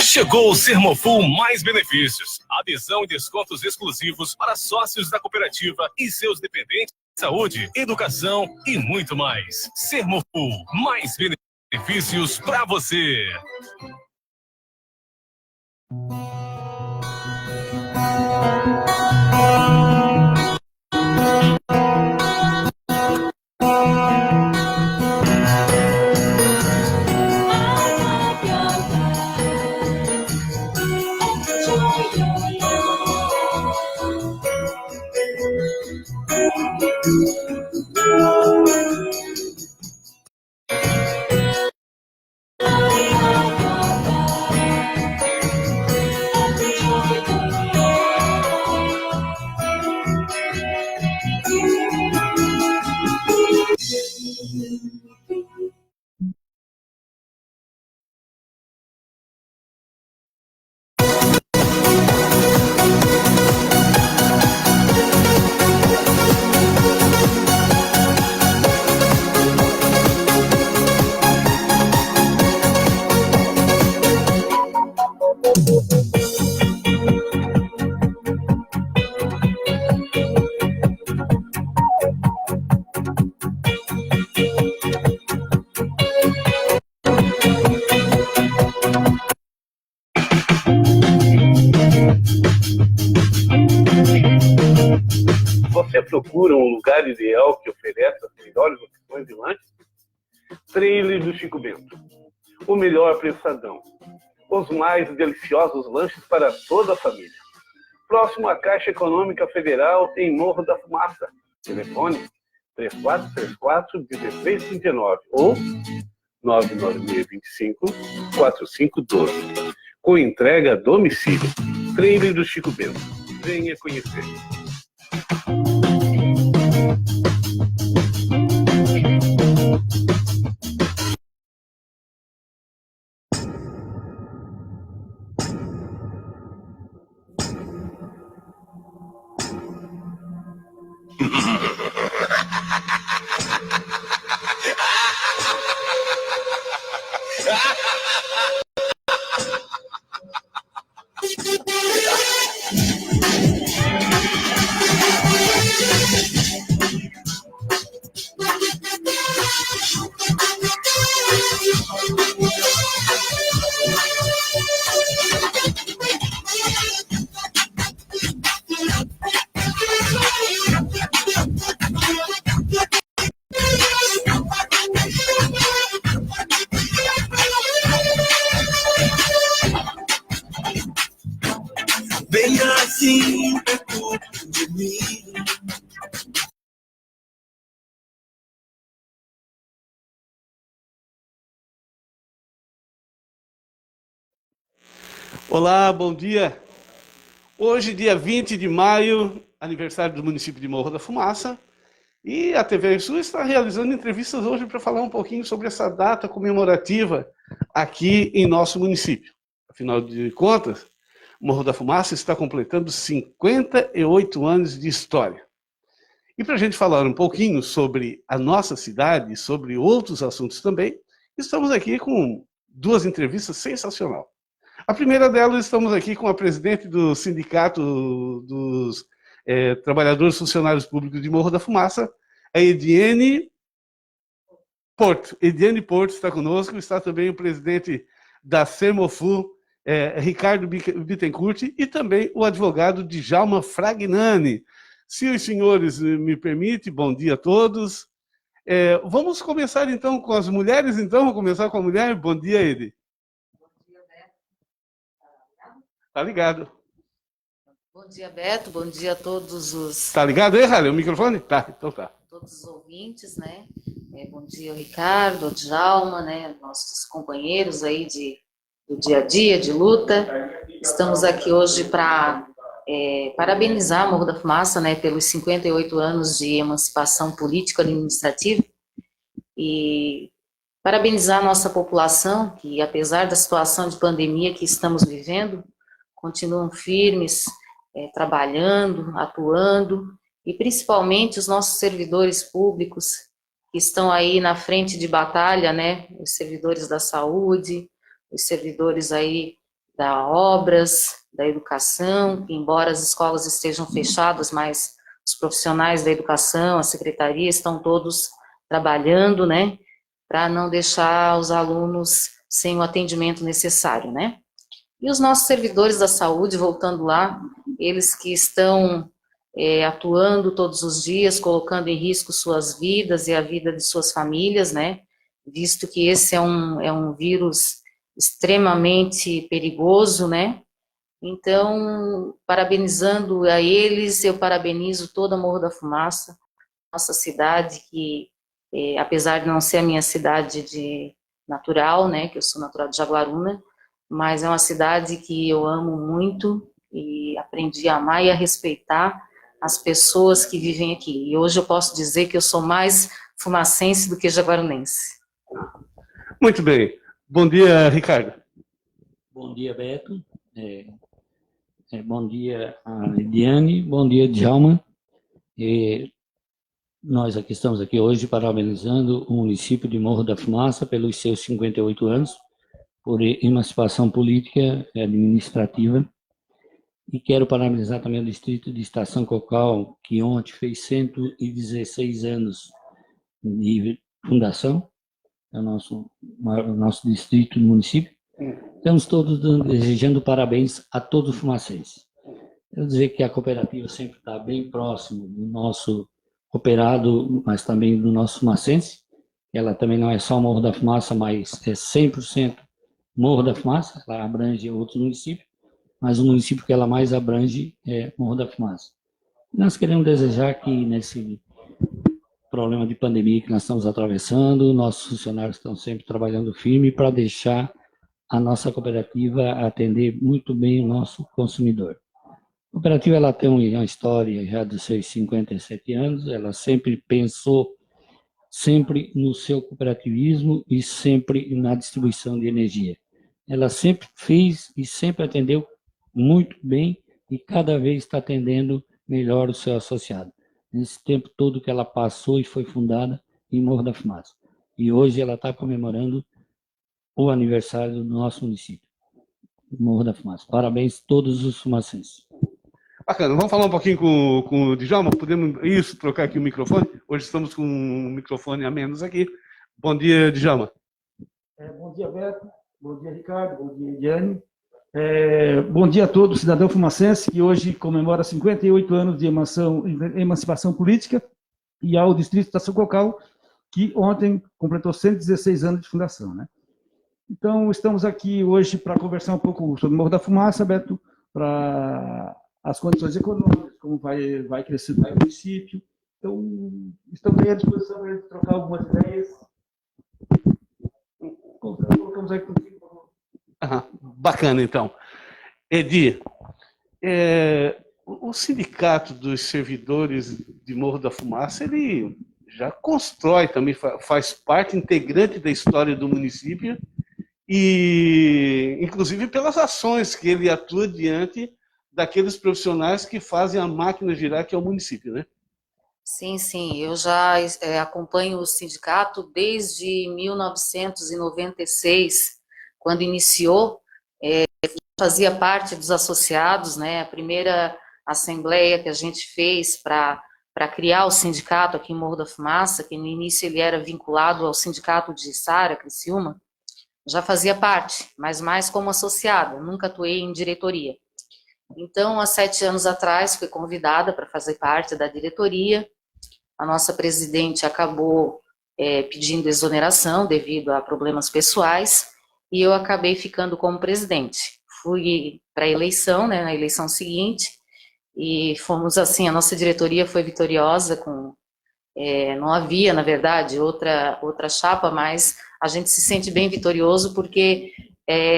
Chegou o Sermofull Mais Benefícios. Adesão e descontos exclusivos para sócios da cooperativa e seus dependentes de saúde, educação e muito mais. Sermofull Mais Benefícios para você. Você procura um lugar ideal que ofereça as melhores opções de lanche? Trailer do Chico Bento. O melhor prensadão. Os mais deliciosos lanches para toda a família. Próximo à Caixa Econômica Federal, em Morro da Fumaça. Telefone 3434-1639 ou 99625-4512. Com entrega a domicílio. Trailer do Chico Bento. Venha conhecer. Bem assim, perto de mim. Olá, bom dia. Hoje, dia 20 de maio, aniversário do município de Morro da Fumaça, e a TV Sul está realizando entrevistas hoje para falar um pouquinho sobre essa data comemorativa aqui em nosso município. Afinal de contas, Morro da Fumaça está completando 58 anos de história. E para a gente falar um pouquinho sobre a nossa cidade, sobre outros assuntos também, estamos aqui com duas entrevistas sensacionais. A primeira delas, estamos aqui com a presidente do Sindicato dos Trabalhadores Funcionários Públicos de Morro da Fumaça, a Ediene Porto. Ediene Porto está conosco, está também o presidente da Sermofull, Ricardo Bittencourt, e também o advogado Djalma Fragnani. Se os senhores me permitem, bom dia a todos. Vamos começar então com as mulheres, então. Vamos começar com a mulher. Bom dia, Edi. Bom dia, Beto. Tá ligado. Bom dia, Beto. Bom dia a todos os... Tá ligado aí, Ralho? O microfone? Tá, então tá. Todos os ouvintes, né? Bom dia, Ricardo, ao Djalma, né? Nossos companheiros aí do dia a dia, de luta. Estamos aqui hoje para parabenizar Morro da Fumaça, né? Pelos 58 anos de emancipação política e administrativa. E parabenizar a nossa população, que apesar da situação de pandemia que estamos vivendo, continuam firmes, trabalhando, atuando, e principalmente os nossos servidores públicos que estão aí na frente de batalha, né? Os servidores da saúde, os servidores aí da obras, da educação, que embora as escolas estejam fechadas, mas os profissionais da educação, a secretaria, estão todos trabalhando, né? Para não deixar os alunos sem o atendimento necessário, né? E os nossos servidores da saúde, voltando lá, eles que estão atuando todos os dias, colocando em risco suas vidas e a vida de suas famílias, né? Visto que esse é um vírus extremamente perigoso, né? Então, parabenizando a eles, eu parabenizo toda Morro da Fumaça, nossa cidade, que apesar de não ser a minha cidade natural, né? Que eu sou natural de Jaguaruna, mas é uma cidade que eu amo muito e aprendi a amar e a respeitar as pessoas que vivem aqui. E hoje eu posso dizer que eu sou mais fumacense do que jaguarunense. Muito bem. Bom dia, Ricardo. Bom dia, Beto. Bom dia, a Lidiane. Bom dia, Djalma. Nós estamos aqui hoje parabenizando o município de Morro da Fumaça pelos seus 58 anos, por emancipação política e administrativa. E quero parabenizar também o distrito de Estação Cocal, que ontem fez 116 anos de fundação. É o nosso distrito do município. Estamos todos desejando parabéns a todos os fumacenses. Quero dizer que a cooperativa sempre está bem próximo do nosso cooperado, mas também do nosso fumacense. Ela também não é só Morro da Fumaça, mas é 100% Morro da Fumaça. Ela abrange outros municípios, mas o município que ela mais abrange é Morro da Fumaça. Nós queremos desejar que nesse problema de pandemia que nós estamos atravessando, nossos funcionários estão sempre trabalhando firme para deixar a nossa cooperativa atender muito bem o nosso consumidor. A cooperativa ela tem uma história já dos seus 57 anos, ela sempre pensou sempre no seu cooperativismo e sempre na distribuição de energia. Ela sempre fez e sempre atendeu muito bem e cada vez está atendendo melhor o seu associado. Nesse tempo todo que ela passou e foi fundada em Morro da Fumaça. E hoje ela está comemorando o aniversário do nosso município, Morro da Fumaça. Parabéns a todos os fumacenses. Bacana, vamos falar um pouquinho com o Djalma? Podemos trocar aqui o microfone? Hoje estamos com um microfone a menos aqui. Bom dia, Djalma. Bom dia, Beto. Bom dia, Ricardo. Bom dia, Ediane. Bom dia a todo cidadão fumacense que hoje comemora 58 anos de emancipação política e ao distrito de Estação Cocal, que ontem completou 116 anos de fundação, né? Então, estamos aqui hoje para conversar um pouco sobre o Morro da Fumaça, Beto, para as condições econômicas, como vai crescer o município. Então, estamos aí à disposição para trocar algumas ideias. Colocamos aí contigo, por favor. Bacana, então. Edi, o sindicato dos servidores de Morro da Fumaça, ele já constrói também, faz parte integrante da história do município e, inclusive, pelas ações que ele atua diante daqueles profissionais que fazem a máquina girar, que é o município, né? Sim, sim. Eu já acompanho o sindicato desde 1996, quando iniciou. Fazia parte dos associados, né? A primeira assembleia que a gente fez para criar o sindicato aqui em Morro da Fumaça, que no início ele era vinculado ao sindicato de Sara, Criciúma, já fazia parte, mas mais como associada, nunca atuei em diretoria. Então, há 7 anos atrás, fui convidada para fazer parte da diretoria. A nossa presidente acabou pedindo exoneração devido a problemas pessoais, e eu acabei ficando como presidente. Fui para a eleição, né, na eleição seguinte, e fomos assim, a nossa diretoria foi vitoriosa, não havia, na verdade, outra chapa, mas a gente se sente bem vitorioso porque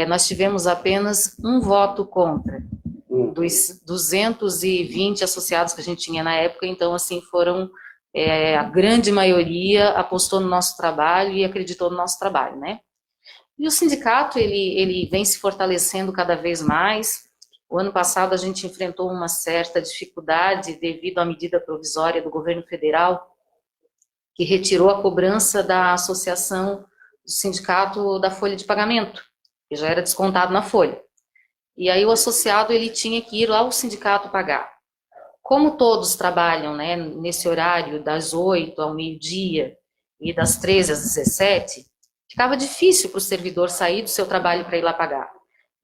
nós tivemos apenas um voto contra, dos 220 associados que a gente tinha na época. Então, assim, foram, a grande maioria apostou no nosso trabalho e acreditou no nosso trabalho, né? E o sindicato, ele vem se fortalecendo cada vez mais. O ano passado a gente enfrentou uma certa dificuldade devido à medida provisória do governo federal, que retirou a cobrança da associação do sindicato da folha de pagamento, que já era descontado na folha. E aí o associado, ele tinha que ir lá ao sindicato pagar. Como todos trabalham, né, nesse horário das 8 ao meio-dia e das 13 às 17, ficava difícil para o servidor sair do seu trabalho para ir lá pagar.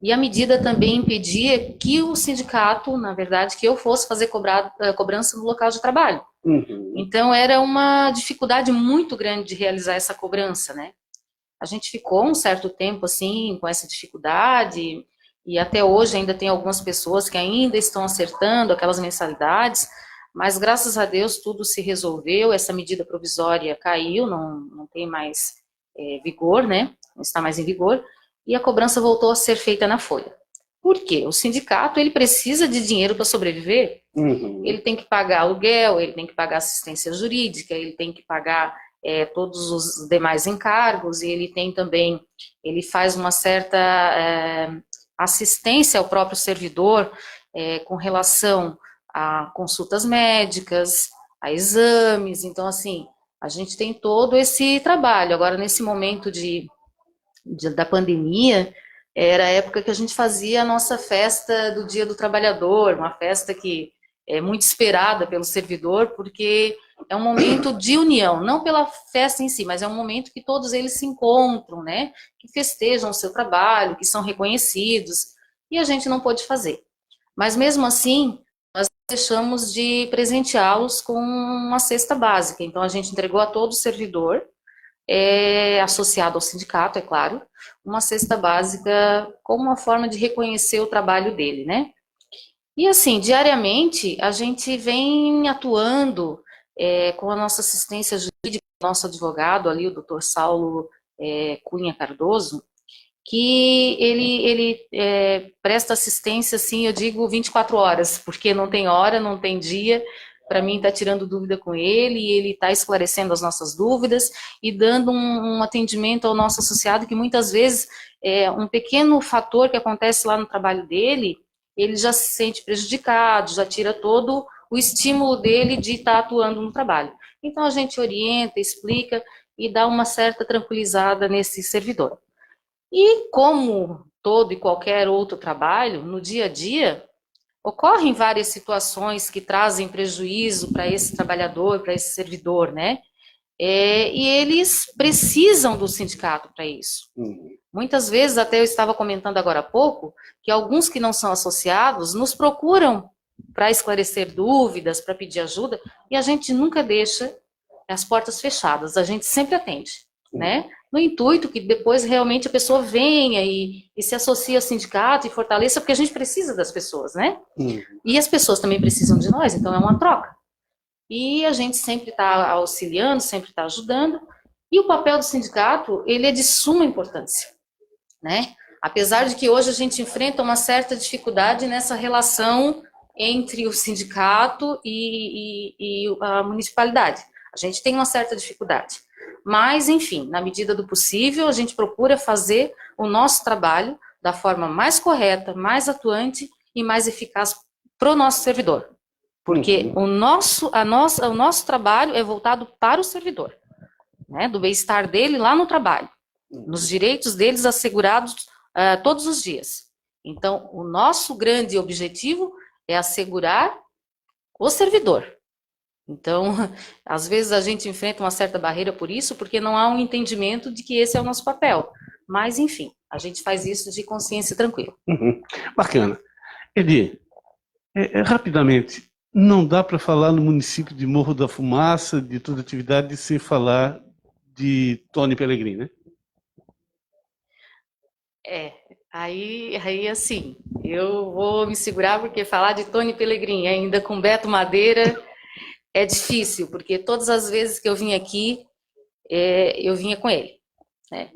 E a medida também impedia que o sindicato, na verdade, que eu fosse fazer cobrança no local de trabalho. Então, era uma dificuldade muito grande de realizar essa cobrança, né? A gente ficou um certo tempo, assim, com essa dificuldade, e até hoje ainda tem algumas pessoas que ainda estão acertando aquelas mensalidades, mas, graças a Deus, tudo se resolveu, essa medida provisória caiu, não tem mais vigor, né? Não está mais em vigor, e a cobrança voltou a ser feita na folha. Por quê? O sindicato, ele precisa de dinheiro para sobreviver. Ele tem que pagar aluguel, ele tem que pagar assistência jurídica, ele tem que pagar todos os demais encargos, e ele tem também, ele faz uma certa assistência ao próprio servidor com relação a consultas médicas, a exames. Então, assim, a gente tem todo esse trabalho. Agora, nesse momento da pandemia, era a época que a gente fazia a nossa festa do Dia do Trabalhador, uma festa que é muito esperada pelo servidor, porque é um momento de união, não pela festa em si, mas é um momento que todos eles se encontram, né? Que festejam o seu trabalho, que são reconhecidos, e a gente não pôde fazer. Mas mesmo assim, nós deixamos de presenteá-los com uma cesta básica. Então, a gente entregou a todo servidor, associado ao sindicato, é claro, uma cesta básica como uma forma de reconhecer o trabalho dele, né? E assim, diariamente, a gente vem atuando com a nossa assistência jurídica, nosso advogado ali, o doutor Saulo Cunha Cardoso, que ele presta assistência, assim, eu digo 24 horas, porque não tem hora, não tem dia. Para mim, está tirando dúvida com ele, e ele está esclarecendo as nossas dúvidas e dando um atendimento ao nosso associado, que muitas vezes um pequeno fator que acontece lá no trabalho dele, ele já se sente prejudicado, já tira todo o estímulo dele de estar atuando no trabalho. Então, a gente orienta, explica e dá uma certa tranquilizada nesse servidor. E como todo e qualquer outro trabalho, no dia a dia, ocorrem várias situações que trazem prejuízo para esse trabalhador, para esse servidor, né? E eles precisam do sindicato para isso. Muitas vezes, até eu estava comentando agora há pouco, que alguns que não são associados nos procuram para esclarecer dúvidas, para pedir ajuda, e a gente nunca deixa as portas fechadas, a gente sempre atende, né? No intuito que depois realmente a pessoa venha e se associe ao sindicato e fortaleça, porque a gente precisa das pessoas, né? E as pessoas também precisam de nós, então é uma troca. E a gente sempre está auxiliando, sempre está ajudando, e o papel do sindicato, ele é de suma importância, né? Apesar de que hoje a gente enfrenta uma certa dificuldade nessa relação entre o sindicato e a municipalidade. A gente tem uma certa dificuldade. Mas, enfim, na medida do possível, a gente procura fazer o nosso trabalho da forma mais correta, mais atuante e mais eficaz para o nosso servidor. Porque o nosso trabalho é voltado para o servidor, né, do bem-estar dele lá no trabalho, nos direitos deles assegurados todos os dias. Então, o nosso grande objetivo é assegurar o servidor. Então, às vezes a gente enfrenta uma certa barreira por isso, porque não há um entendimento de que esse é o nosso papel. Mas, enfim, a gente faz isso de consciência tranquila. Bacana. Edi, Rapidamente, não dá para falar no município de Morro da Fumaça, de toda atividade, sem falar de Tony Pellegrini, né? Aí assim, eu vou me segurar porque falar de Tony Pellegrini ainda com Beto Madeira é difícil, porque todas as vezes que eu vim aqui, eu vinha com ele, né?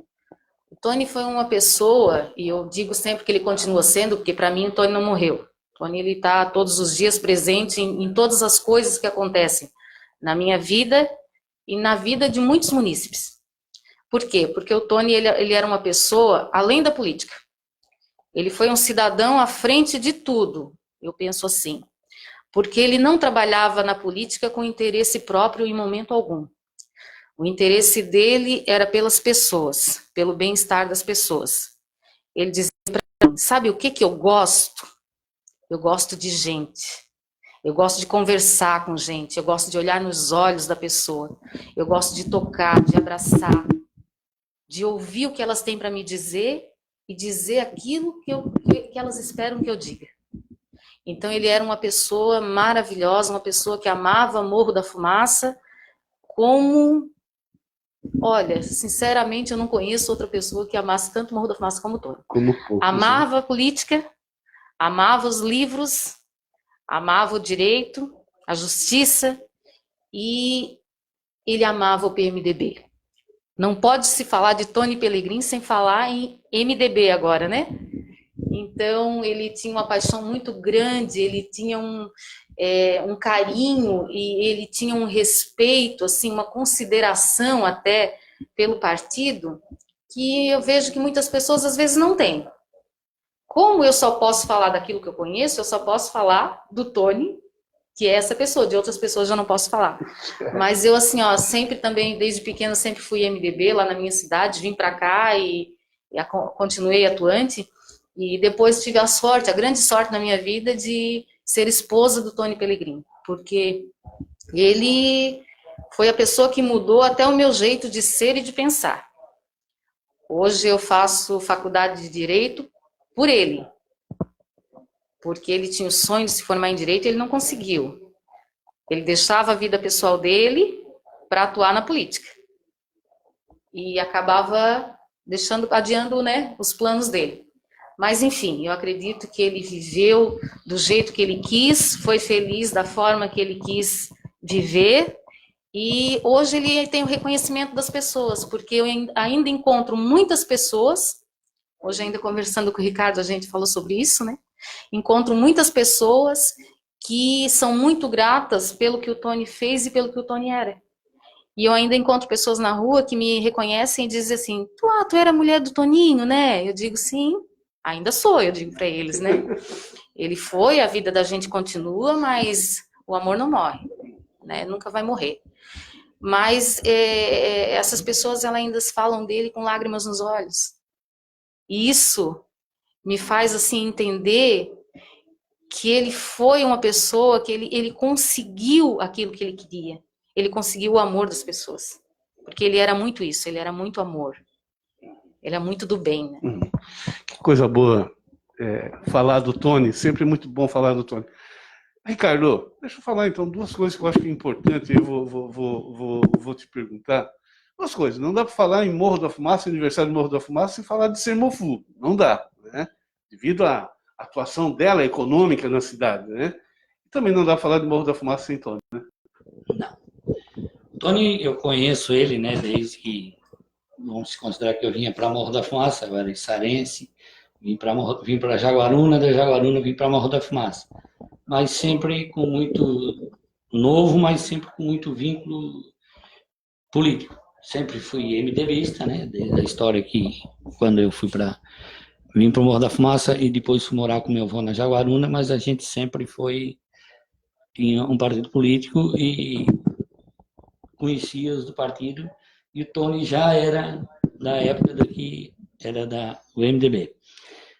O Tony foi uma pessoa, e eu digo sempre que ele continua sendo, porque para mim o Tony não morreu. O Tony ele está todos os dias presente em todas as coisas que acontecem na minha vida e na vida de muitos munícipes. Por quê? Porque o Tony ele era uma pessoa além da política. Ele foi um cidadão à frente de tudo, eu penso assim. Porque ele não trabalhava na política com interesse próprio em momento algum. O interesse dele era pelas pessoas, pelo bem-estar das pessoas. Ele dizia para mim, sabe o que eu gosto? Eu gosto de gente. Eu gosto de conversar com gente. Eu gosto de olhar nos olhos da pessoa. Eu gosto de tocar, de abraçar, de ouvir o que elas têm para me dizer e dizer aquilo que elas esperam que eu diga. Então ele era uma pessoa maravilhosa, uma pessoa que amava Morro da Fumaça como... Olha, sinceramente, eu não conheço outra pessoa que amasse tanto Morro da Fumaça como o Tony. Amava a política, amava os livros, amava o direito, a justiça e ele amava o PMDB. Não pode se falar de Tony Pellegrini sem falar em MDB agora, né? Então, ele tinha uma paixão muito grande, ele tinha um carinho e ele tinha um respeito, assim, uma consideração até pelo partido, que eu vejo que muitas pessoas às vezes não têm. Como eu só posso falar daquilo que eu conheço, eu só posso falar do Tony, que é essa pessoa, de outras pessoas eu já não posso falar. Mas eu, assim, ó, sempre também, desde pequena, sempre fui MDB lá na minha cidade, vim para cá e continuei atuante. E depois tive a grande sorte na minha vida de ser esposa do Tony Pellegrini, porque ele foi a pessoa que mudou até o meu jeito de ser e de pensar. Hoje eu faço faculdade de Direito por ele, porque ele tinha o sonho de se formar em Direito e ele não conseguiu. Ele deixava a vida pessoal dele para atuar na política. E acabava adiando, né, os planos dele. Mas, enfim, eu acredito que ele viveu do jeito que ele quis, foi feliz da forma que ele quis viver, e hoje ele tem o reconhecimento das pessoas, porque eu ainda encontro muitas pessoas, hoje ainda conversando com o Ricardo, a gente falou sobre isso, né? Encontro muitas pessoas que são muito gratas pelo que o Tony fez e pelo que o Tony era. E eu ainda encontro pessoas na rua que me reconhecem e dizem assim, tu era mulher do Toninho, né? Eu digo, sim. Ainda sou, eu digo para eles, né? Ele foi, a vida da gente continua, mas o amor não morre, né? Nunca vai morrer. Mas essas pessoas elas ainda falam dele com lágrimas nos olhos. E isso me faz assim entender que ele foi uma pessoa que ele conseguiu aquilo que ele queria. Ele conseguiu o amor das pessoas, porque ele era muito isso. Ele era muito amor. Ele é muito do bem, né? Que coisa boa falar do Tony, sempre muito bom falar do Tony. Ricardo, deixa eu falar então duas coisas que eu acho que é importante, eu vou te perguntar. Duas coisas, não dá para falar em Morro da Fumaça, aniversário de Morro da Fumaça, sem falar de Sermofu, não dá, né? Devido à atuação dela econômica na cidade, né? E também não dá para falar de Morro da Fumaça sem Tony, né? Não. Tony, eu conheço ele, né, desde que, vamos considerar que eu vinha para Morro da Fumaça, eu era sarense, vim para Jaguaruna, da Jaguaruna vim para Morro da Fumaça. Mas sempre com muito novo, mas sempre com muito vínculo político. Sempre fui MDBista, né, desde a história que quando eu vim para o Morro da Fumaça e depois fui morar com meu avô na Jaguaruna, mas a gente sempre tinha um partido político e conhecia os do partido, e o Tony já era da época que era do MDB.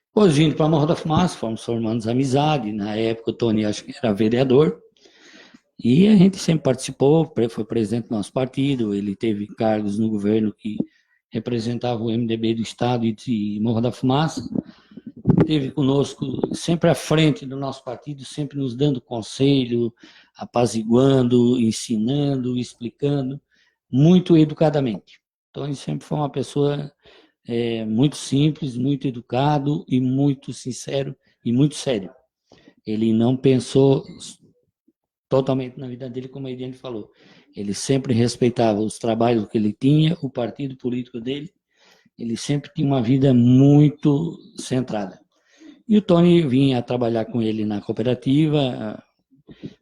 Depois, vindo para Morro da Fumaça, fomos formando amizade. Na época, o Tony acho que era vereador, e a gente sempre participou, foi presidente do nosso partido, ele teve cargos no governo que representava o MDB do Estado e de Morro da Fumaça. esteve conosco sempre à frente do nosso partido, sempre nos dando conselho, apaziguando, ensinando, explicando, muito educadamente. Então, ele sempre foi uma pessoa muito simples, muito educado e muito sincero e muito sério. Ele não pensou totalmente na vida dele, como a Ediane falou. Ele sempre respeitava os trabalhos que ele tinha, o partido político dele. Ele sempre tinha uma vida muito centrada. E o Tony vinha trabalhar com ele na cooperativa,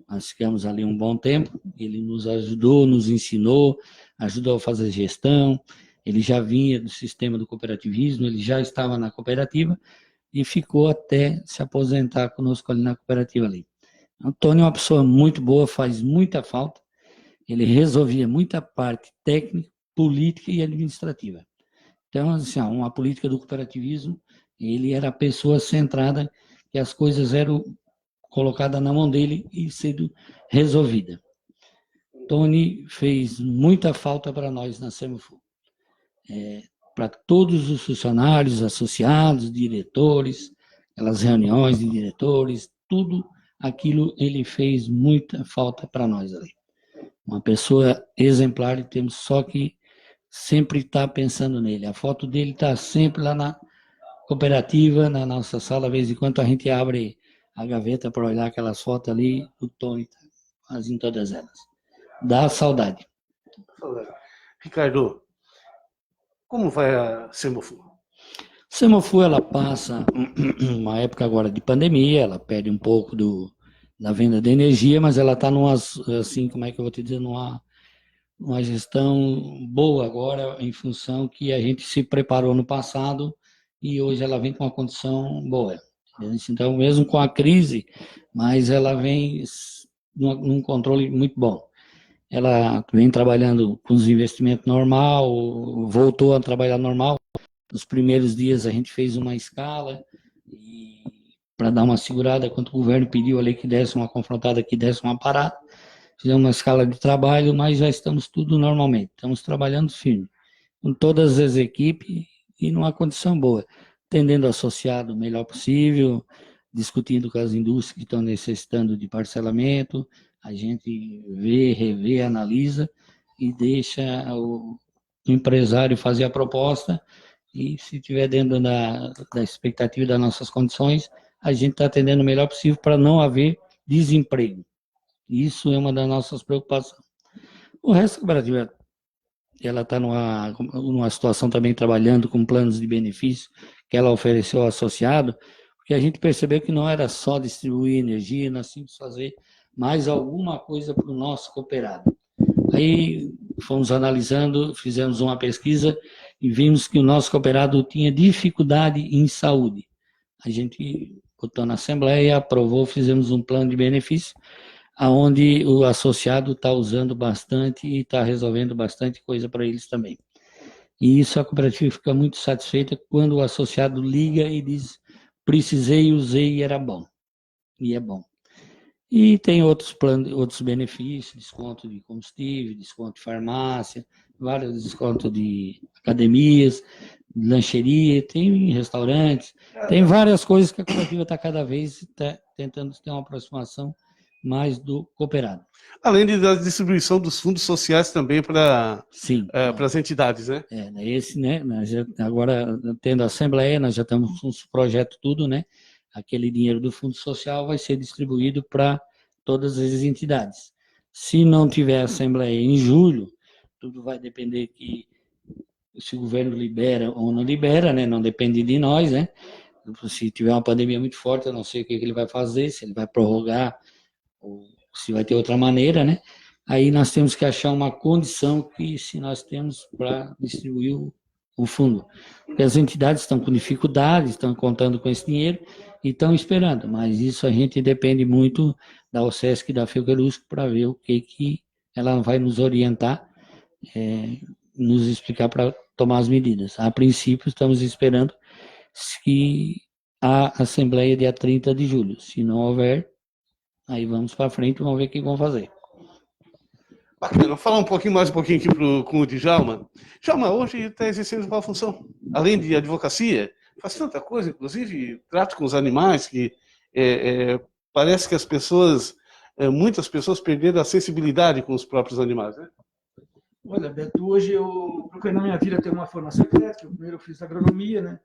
nós ficamos ali um bom tempo, ele nos ajudou, nos ensinou, ajudou a fazer gestão, ele já vinha do sistema do cooperativismo, ele já estava na cooperativa e ficou até se aposentar conosco ali na cooperativa ali. O Tony é uma pessoa muito boa, faz muita falta, ele resolvia muita parte técnica, política e administrativa. Então, assim, uma política do cooperativismo, ele era a pessoa centrada, que as coisas eram colocadas na mão dele e sendo resolvida. Tony fez muita falta para nós na Semafu. Para todos os funcionários, associados, diretores, aquelas reuniões de diretores, tudo aquilo ele fez muita falta para nós ali. Uma pessoa exemplar, e temos só que sempre estar pensando nele. A foto dele está sempre lá na cooperativa, na nossa sala, de vez em quando a gente abre a gaveta para olhar aquelas fotos ali, o Tony está fazendo todas elas. Dá saudade. Ricardo, como vai a Semafu? Semafu, ela passa uma época agora de pandemia, ela perde um pouco da venda de energia, mas ela está numa, assim, como é que eu vou te dizer, numa gestão boa agora, em função que a gente se preparou no passado e hoje ela vem com uma condição boa. Então, mesmo com a crise, mas ela vem num controle muito bom. Ela vem trabalhando com os investimentos normal, voltou a trabalhar normal. Nos primeiros dias a gente fez uma escala para dar uma segurada, quando o governo pediu ali que desse uma confrontada, que desse uma parada. Fizemos uma escala de trabalho, mas já estamos tudo normalmente. Estamos trabalhando firme, com todas as equipes e numa condição boa, atendendo o associado o melhor possível, discutindo com as indústrias que estão necessitando de parcelamento. A gente vê, revê, analisa e deixa o empresário fazer a proposta e, se estiver dentro da expectativa das nossas condições, a gente está atendendo o melhor possível para não haver desemprego. Isso é uma das nossas preocupações. O resto da cooperativa, ela está numa situação também trabalhando com planos de benefício que ela ofereceu ao associado, porque a gente percebeu que não era só distribuir energia, nós tínhamos que fazer mais alguma coisa para o nosso cooperado. Aí fomos analisando, fizemos uma pesquisa e vimos que o nosso cooperado tinha dificuldade em saúde. A gente botou na Assembleia, aprovou, fizemos um plano de benefício, onde o associado está usando bastante e está resolvendo bastante coisa para eles também. E isso a cooperativa fica muito satisfeita quando o associado liga e diz: precisei, usei e era bom. E é bom. E tem outros planos, outros benefícios, desconto de combustível, desconto de farmácia, vários descontos de academias, lancheria, tem restaurantes, tem várias coisas que a cooperativa está cada vez tentando ter uma aproximação mais do cooperado. Além da distribuição dos fundos sociais também para as entidades, né? Esse, né? Agora, tendo a Assembleia, nós já estamos com os projetos tudo, né? Aquele dinheiro do Fundo Social vai ser distribuído para todas as entidades. Se não tiver Assembleia em julho, tudo vai depender se o governo libera ou não libera, né? Não depende de nós, né? Se tiver uma pandemia muito forte, eu não sei o que ele vai fazer, se ele vai prorrogar ou se vai ter outra maneira, né? Aí nós temos que achar uma condição que se nós temos para distribuir o fundo. Porque as entidades estão com dificuldades, estão contando com esse dinheiro e estão esperando, mas isso a gente depende muito da OSESC e da Fiocruz para ver o que ela vai nos orientar, nos explicar para tomar as medidas. A princípio, estamos esperando que a Assembleia dia 30 de julho. Se não houver, aí vamos para frente e vamos ver o que vão fazer. Bacana. Vou falar mais um pouquinho aqui com o Djalma. Djalma, hoje está exercendo qual função? Além de advocacia, faz tanta coisa, inclusive trato com os animais, que parece que as pessoas, muitas pessoas perderam a sensibilidade com os próprios animais, né? Olha, Beto, hoje eu procurei na minha vida ter uma formação técnica. Primeiro eu fiz agronomia, né?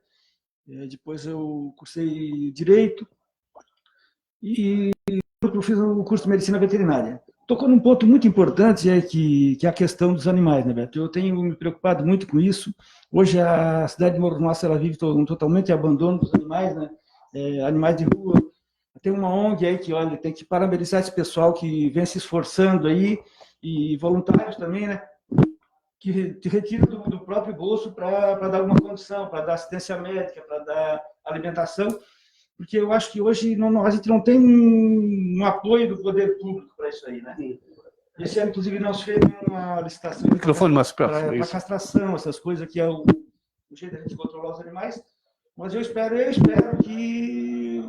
Depois eu cursei Direito e eu fiz o curso de Medicina Veterinária. Tocou num ponto muito importante, que é a questão dos animais, né, Beto? Eu tenho me preocupado muito com isso. Hoje a cidade de Morro do Fumaça, ela vive totalmente abandono dos animais, né? Animais de rua. Tem uma ONG aí que, olha, tem que parabenizar esse pessoal que vem se esforçando aí, e voluntários também, né? Que te retira do próprio bolso para dar alguma condição, para dar assistência médica, para dar alimentação, porque eu acho que hoje a gente não tem um apoio do poder público para isso aí, né? Esse ano, inclusive, nós fizemos uma licitação para castração, essas coisas, que é o jeito de a gente controlar os animais, mas eu espero que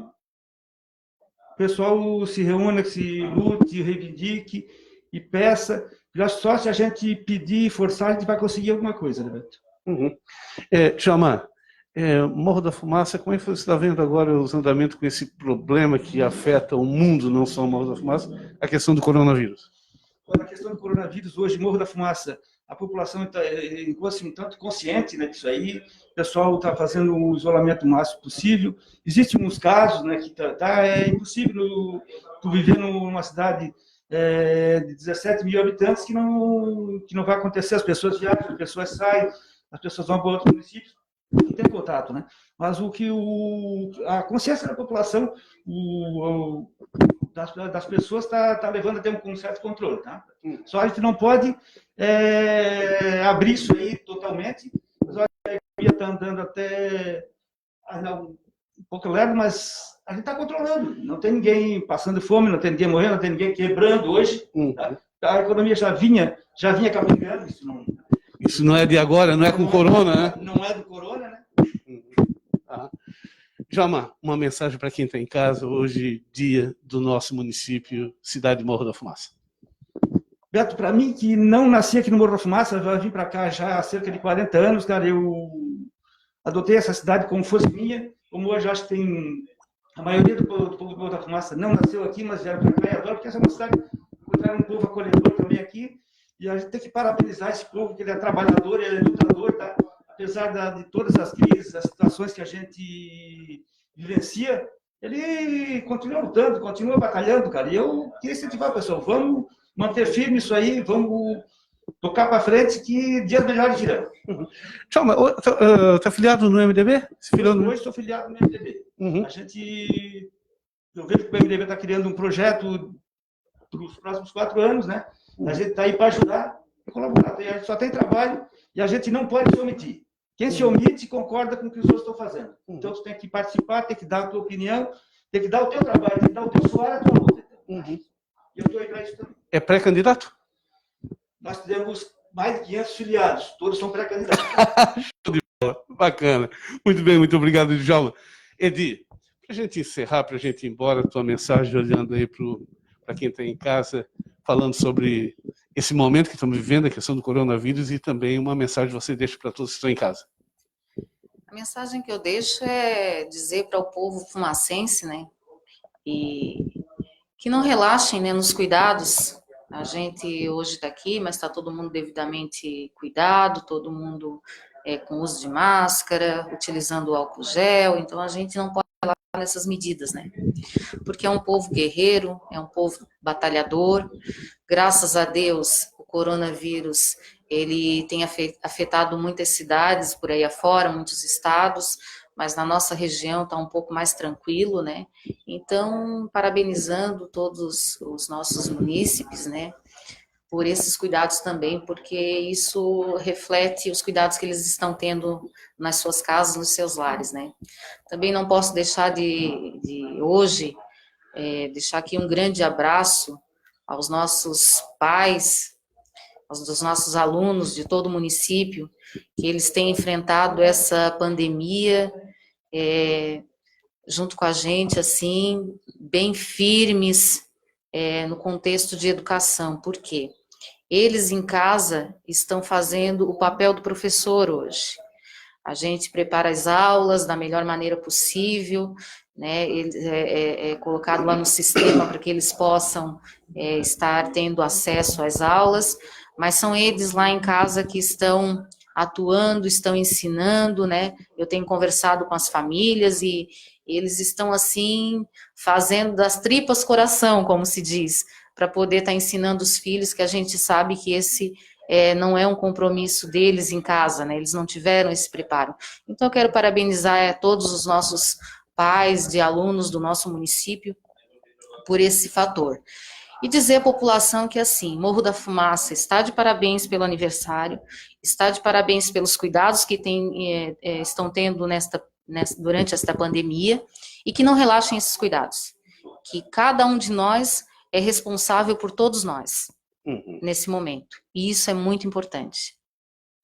o pessoal se reúna, que se lute, reivindique e peça. Já só se a gente pedir e forçar, a gente vai conseguir alguma coisa, né, Beto? Uhum. Djalma, Morro da Fumaça, como é que você está vendo agora os andamentos com esse problema que afeta o mundo, não só o Morro da Fumaça, a questão do coronavírus? A questão do coronavírus, hoje, Morro da Fumaça, a população está assim, tanto consciente, né, disso aí, o pessoal está fazendo o isolamento o máximo possível. Existem uns casos, né, que é impossível tu viver numa cidade de 17 mil habitantes que não vai acontecer. As pessoas viajam, as pessoas saem, as pessoas vão para outros municípios, não tem contato, né? Mas a consciência da população, das pessoas está levando a ter um certo controle, tá? Só a gente não pode abrir isso aí totalmente, mas a economia está andando até um pouco leve, mas a gente está controlando. Não tem ninguém passando fome, não tem ninguém morrendo, não tem ninguém quebrando hoje. A economia já vinha capengando. Isso não é de agora, não é com corona, né? Não é do corona, né? Djalma, uma mensagem para quem está em casa hoje, dia do nosso município, cidade de Morro da Fumaça. Beto, para mim, que não nasci aqui no Morro da Fumaça, já vim para cá já há cerca de 40 anos, cara, eu adotei essa cidade como fosse minha. Como hoje acho que tem a maioria do povo do Morro da Fumaça não nasceu aqui, mas vieram para cá e adoram, porque essa é uma cidade que um povo acolhedor também aqui, e a gente tem que parabenizar esse povo, que ele é trabalhador, ele é lutador, tá? Apesar de todas as crises, as situações que a gente vivencia, ele continua lutando, continua batalhando, cara. E eu queria incentivar, pessoal, vamos manter firme isso aí, vamos tocar para frente, que dias melhores virão. Djalma, está filiado no MDB? Hoje estou filiado no MDB. Eu vejo que o MDB está criando um projeto para os próximos 4 anos, né? A gente está aí para ajudar e colaborar. A gente só tem trabalho e a gente não pode se omitir. Quem se omite concorda com o que os outros estão fazendo. Então, tu tem que participar, tem que dar a tua opinião, tem que dar o teu trabalho, tem que dar o teu suor, a tua luta. E eu estou aí para isso também. É pré-candidato? Nós temos mais de 500 filiados, todos são pré-candidatos. Bacana. Muito bem, muito obrigado, Djalma. Edi, para a gente encerrar, para a gente ir embora, a tua mensagem olhando aí para quem está em casa, falando sobre esse momento que estamos vivendo, a questão do coronavírus, e também uma mensagem que você deixa para todos que estão em casa. A mensagem que eu deixo é dizer para o povo fumacense, né, e que não relaxem, né, nos cuidados. A gente hoje está aqui, mas está todo mundo devidamente cuidado, todo mundo com uso de máscara, utilizando o álcool gel, então a gente não pode relaxar nessas medidas, né? Porque é um povo guerreiro, é um povo batalhador. Graças a Deus, o coronavírus, ele tem afetado muitas cidades por aí afora, muitos estados, mas na nossa região está um pouco mais tranquilo, né? Então, parabenizando todos os nossos munícipes, né, por esses cuidados também, porque isso reflete os cuidados que eles estão tendo nas suas casas, nos seus lares, né? Também não posso deixar de hoje, deixar aqui um grande abraço aos nossos pais, aos nossos alunos de todo o município, que eles têm enfrentado essa pandemia junto com a gente, assim, bem firmes no contexto de educação. Por quê? Eles em casa estão fazendo o papel do professor hoje. A gente prepara as aulas da melhor maneira possível, né? É colocado lá no sistema para que eles possam estar tendo acesso às aulas, mas são eles lá em casa que estão atuando, estão ensinando, né? Eu tenho conversado com as famílias e eles estão, assim, fazendo das tripas coração, como se diz, para poder estar ensinando os filhos, que a gente sabe que esse não é um compromisso deles em casa, né? Eles não tiveram esse preparo. Então, eu quero parabenizar todos os nossos pais de alunos do nosso município por esse fator. E dizer à população que, assim, Morro da Fumaça está de parabéns pelo aniversário, está de parabéns pelos cuidados que estão tendo durante esta pandemia, e que não relaxem esses cuidados, que cada um de nós é responsável por todos nós, nesse momento, e isso é muito importante.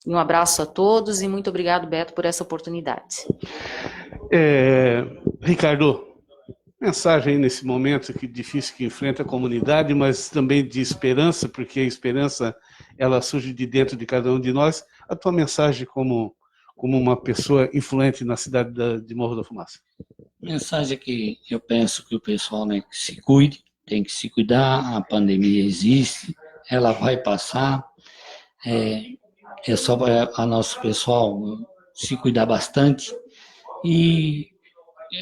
Um abraço a todos e muito obrigado, Beto, por essa oportunidade. Ricardo, mensagem aí nesse momento que difícil que enfrenta a comunidade, mas também de esperança, porque a esperança ela surge de dentro de cada um de nós. A tua mensagem como uma pessoa influente na cidade de Morro da Fumaça. Mensagem que eu penso que o pessoal, né, que se cuide, tem que se cuidar, a pandemia existe, ela vai passar, é só para o nosso pessoal se cuidar bastante, e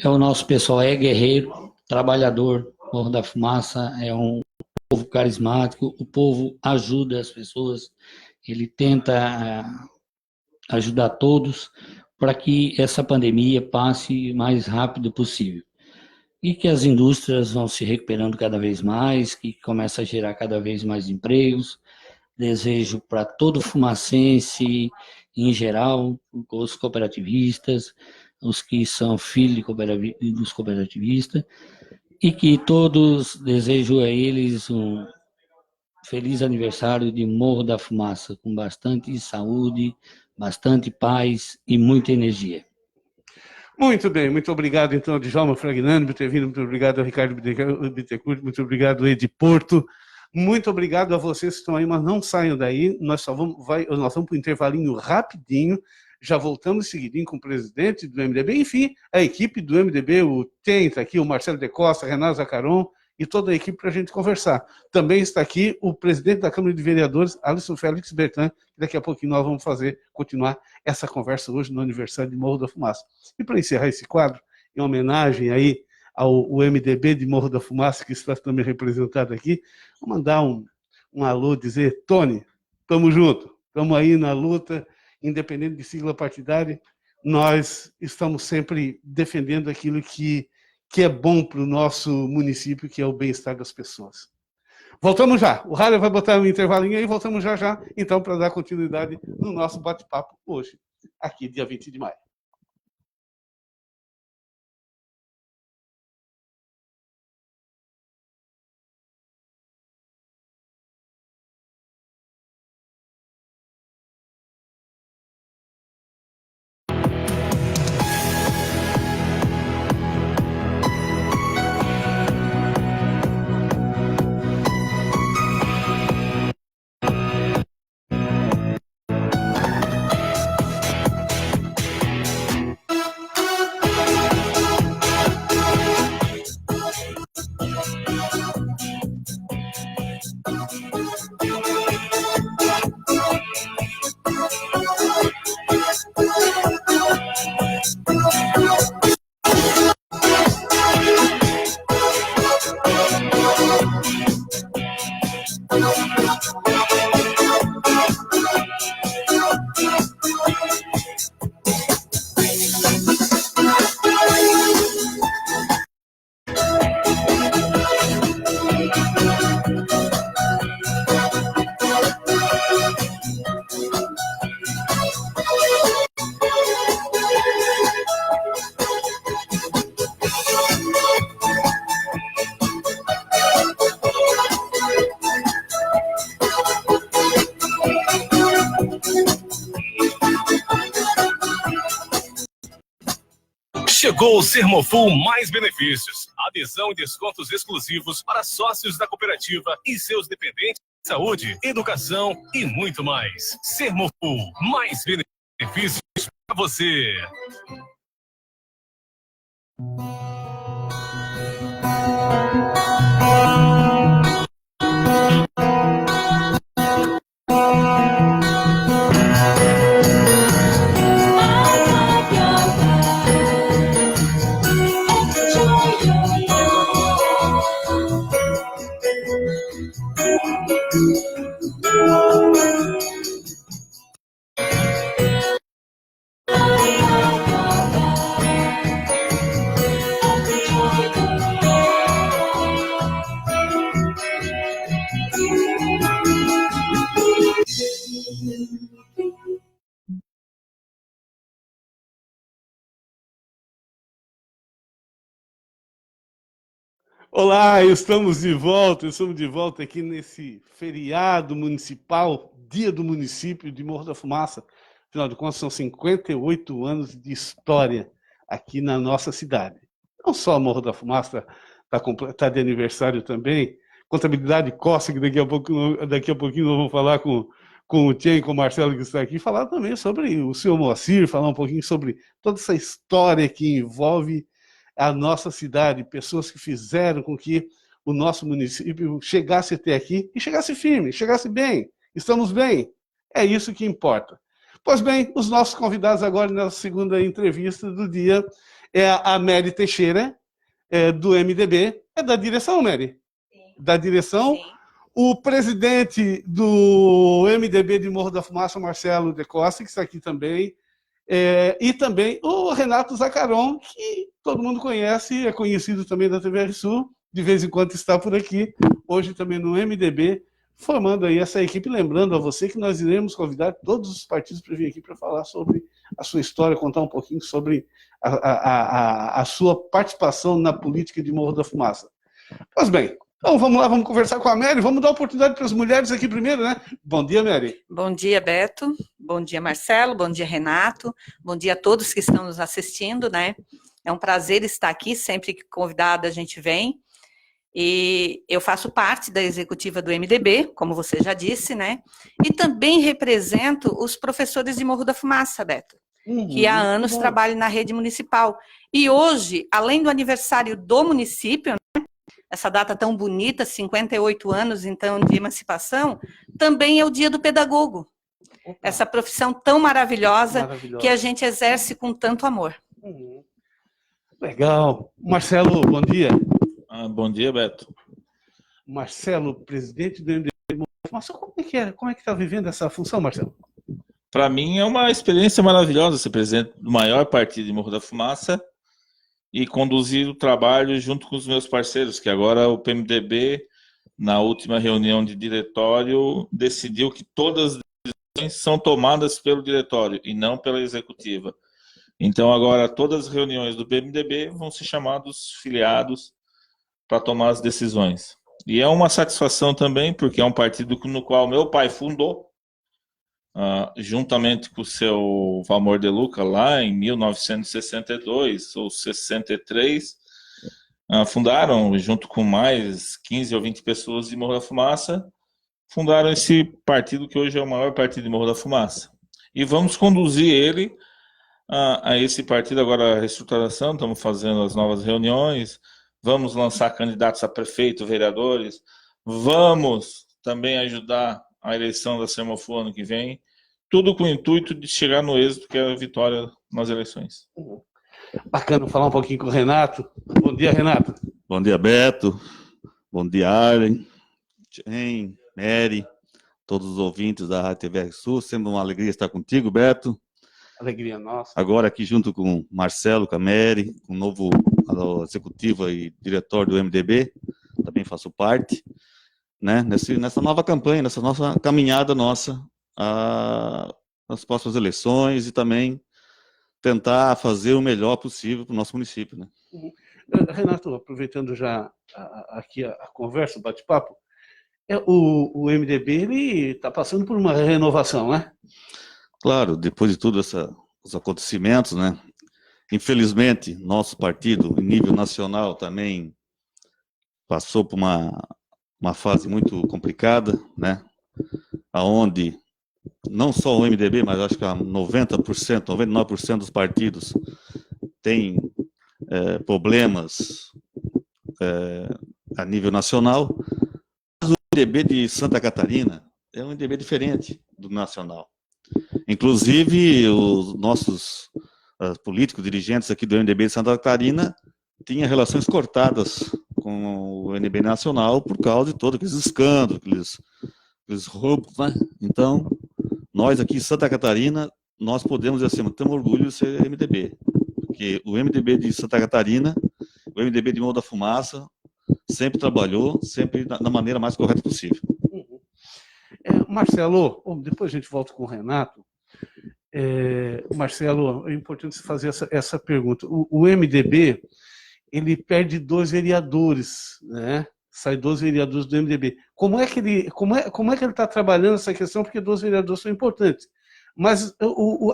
o nosso pessoal é guerreiro, trabalhador. Morro da Fumaça é um povo carismático, o povo ajuda as pessoas, ele tenta ajudar todos para que essa pandemia passe o mais rápido possível. E que as indústrias vão se recuperando cada vez mais, que começa a gerar cada vez mais empregos. Desejo para todo fumacense, em geral, os cooperativistas, os que são filhos dos cooperativistas, e que todos, desejo a eles um feliz aniversário de Morro da Fumaça, com bastante saúde, bastante paz e muita energia. Muito bem, muito obrigado então, Djalma Fragnani, por ter vindo, muito obrigado a Ricardo Bittencourt, muito obrigado, Edi Porto, muito obrigado a vocês que estão aí, mas não saiam daí, nós vamos para um intervalinho rapidinho, já voltamos seguidinho com o presidente do MDB, enfim, a equipe do MDB, o TEM está aqui, o Marcelo de Costa, Renato Zacaron, e toda a equipe para a gente conversar. Também está aqui o presidente da Câmara de Vereadores, Alisson Félix Bertan, que daqui a pouquinho nós vamos continuar essa conversa hoje no aniversário de Morro da Fumaça. E para encerrar esse quadro, em homenagem aí ao MDB de Morro da Fumaça, que está também representado aqui, vou mandar um alô, dizer, Tony, estamos juntos, estamos aí na luta, independente de sigla partidária, nós estamos sempre defendendo aquilo que é bom para o nosso município, que é o bem-estar das pessoas. Voltamos já. O Rádio vai botar um intervalinho aí, voltamos já, então, para dar continuidade no nosso bate-papo hoje, aqui, dia 20 de maio. Chegou o Sermofull Mais Benefícios. Adesão e descontos exclusivos para sócios da cooperativa e seus dependentes, saúde, educação e muito mais. Sermofull Mais Benefícios pra você. Olá, estamos de volta aqui nesse feriado municipal, Dia do Município de Morro da Fumaça. Afinal de contas, são 58 anos de história aqui na nossa cidade. Não só Morro da Fumaça está de aniversário também, Contabilidade Costa, que daqui a pouquinho nós vamos falar com o Tien e com o Marcelo que está aqui, falar também sobre o senhor Moacir, falar um pouquinho sobre toda essa história que envolve a nossa cidade, pessoas que fizeram com que o nosso município chegasse até aqui e chegasse firme, chegasse bem. Estamos bem. É isso que importa. Pois bem, os nossos convidados agora na segunda entrevista do dia é a Mary Teixeira, do MDB. É da direção, Mary? Sim. Da direção. Sim. O presidente do MDB de Morro da Fumaça, Marcelo de Costa, que está aqui também. E também o Renato Zacaron, que todo mundo conhece, é conhecido também da TVR Sul, de vez em quando está por aqui, hoje também no MDB, formando aí essa equipe, lembrando a você que nós iremos convidar todos os partidos para vir aqui para falar sobre a sua história, contar um pouquinho sobre a sua participação na política de Morro da Fumaça. Pois bem, então vamos lá, vamos conversar com a Mary, vamos dar oportunidade para as mulheres aqui primeiro, né? Bom dia, Mary. Bom dia, Beto. Bom dia, Marcelo. Bom dia, Renato. Bom dia a todos que estão nos assistindo, né? É um prazer estar aqui, sempre que convidada a gente vem. E eu faço parte da executiva do MDB, como você já disse, né? E também represento os professores de Morro da Fumaça, Beto, que há anos trabalham na rede municipal. E hoje, além do aniversário do município, né, essa data tão bonita, 58 anos, então, de emancipação, também é o dia do pedagogo. Essa profissão tão maravilhosa que a gente exerce com tanto amor. Legal. Marcelo, bom dia. Bom dia, Beto. Marcelo, presidente do MDB. Mas como é que está vivendo essa função, Marcelo? Para mim é uma experiência maravilhosa ser presidente do maior partido de Morro da Fumaça e conduzir o trabalho junto com os meus parceiros, que agora o PMDB, na última reunião de diretório, decidiu que todas as decisões são tomadas pelo diretório e não pela executiva. Então agora todas as reuniões do PMDB vão ser chamados filiados para tomar as decisões. E é uma satisfação também, porque é um partido no qual meu pai fundou, juntamente com o seu Valmor de Luca, lá em 1962 ou 63, fundaram, junto com mais 15 ou 20 pessoas de Morro da Fumaça, fundaram esse partido que hoje é o maior partido de Morro da Fumaça. E vamos conduzir ele a esse partido agora, a reestruturação, estamos fazendo as novas reuniões, vamos lançar candidatos a prefeito, vereadores, vamos também ajudar a eleição da Sermofu ano que vem, tudo com o intuito de chegar no êxito que é a vitória nas eleições. Bacana falar um pouquinho com o Renato. Bom dia, Renato. Bom dia, Beto. Bom dia, Arlen, Tien, Mary, todos os ouvintes da Rádio TVR Sul. Sempre uma alegria estar contigo, Beto. Alegria nossa. Agora aqui junto com o Marcelo, com a Mary, com o novo executivo e diretor do MDB, também faço parte, né, nessa nova campanha, nessa nossa caminhada nossa nas próximas eleições e também tentar fazer o melhor possível para o nosso município, né? Renato, aproveitando já aqui a conversa, o bate-papo, o MDB ele está passando por uma renovação, né? Claro, depois de todos os acontecimentos, né? Infelizmente, nosso partido, em nível nacional, também passou por uma fase muito complicada, né? Onde não só o MDB, mas acho que 90%, 99% dos partidos têm problemas a nível nacional. Mas o MDB de Santa Catarina é um MDB diferente do nacional. Inclusive, os nossos políticos, dirigentes aqui do MDB de Santa Catarina tinham relações cortadas com o MDB nacional por causa de todos aqueles escândalos, aqueles roubos, né? Então, nós aqui em Santa Catarina, nós podemos dizer assim, temos orgulho de ser MDB, porque o MDB de Santa Catarina, o MDB de Morro da Fumaça, sempre trabalhou, sempre da maneira mais correta possível. Marcelo, depois a gente volta com o Renato. Marcelo, é importante você fazer essa pergunta. O MDB, ele perde 2 vereadores, né? Sai 2 vereadores do MDB. Como é que ele está trabalhando essa questão? Porque 2 vereadores são importantes. Mas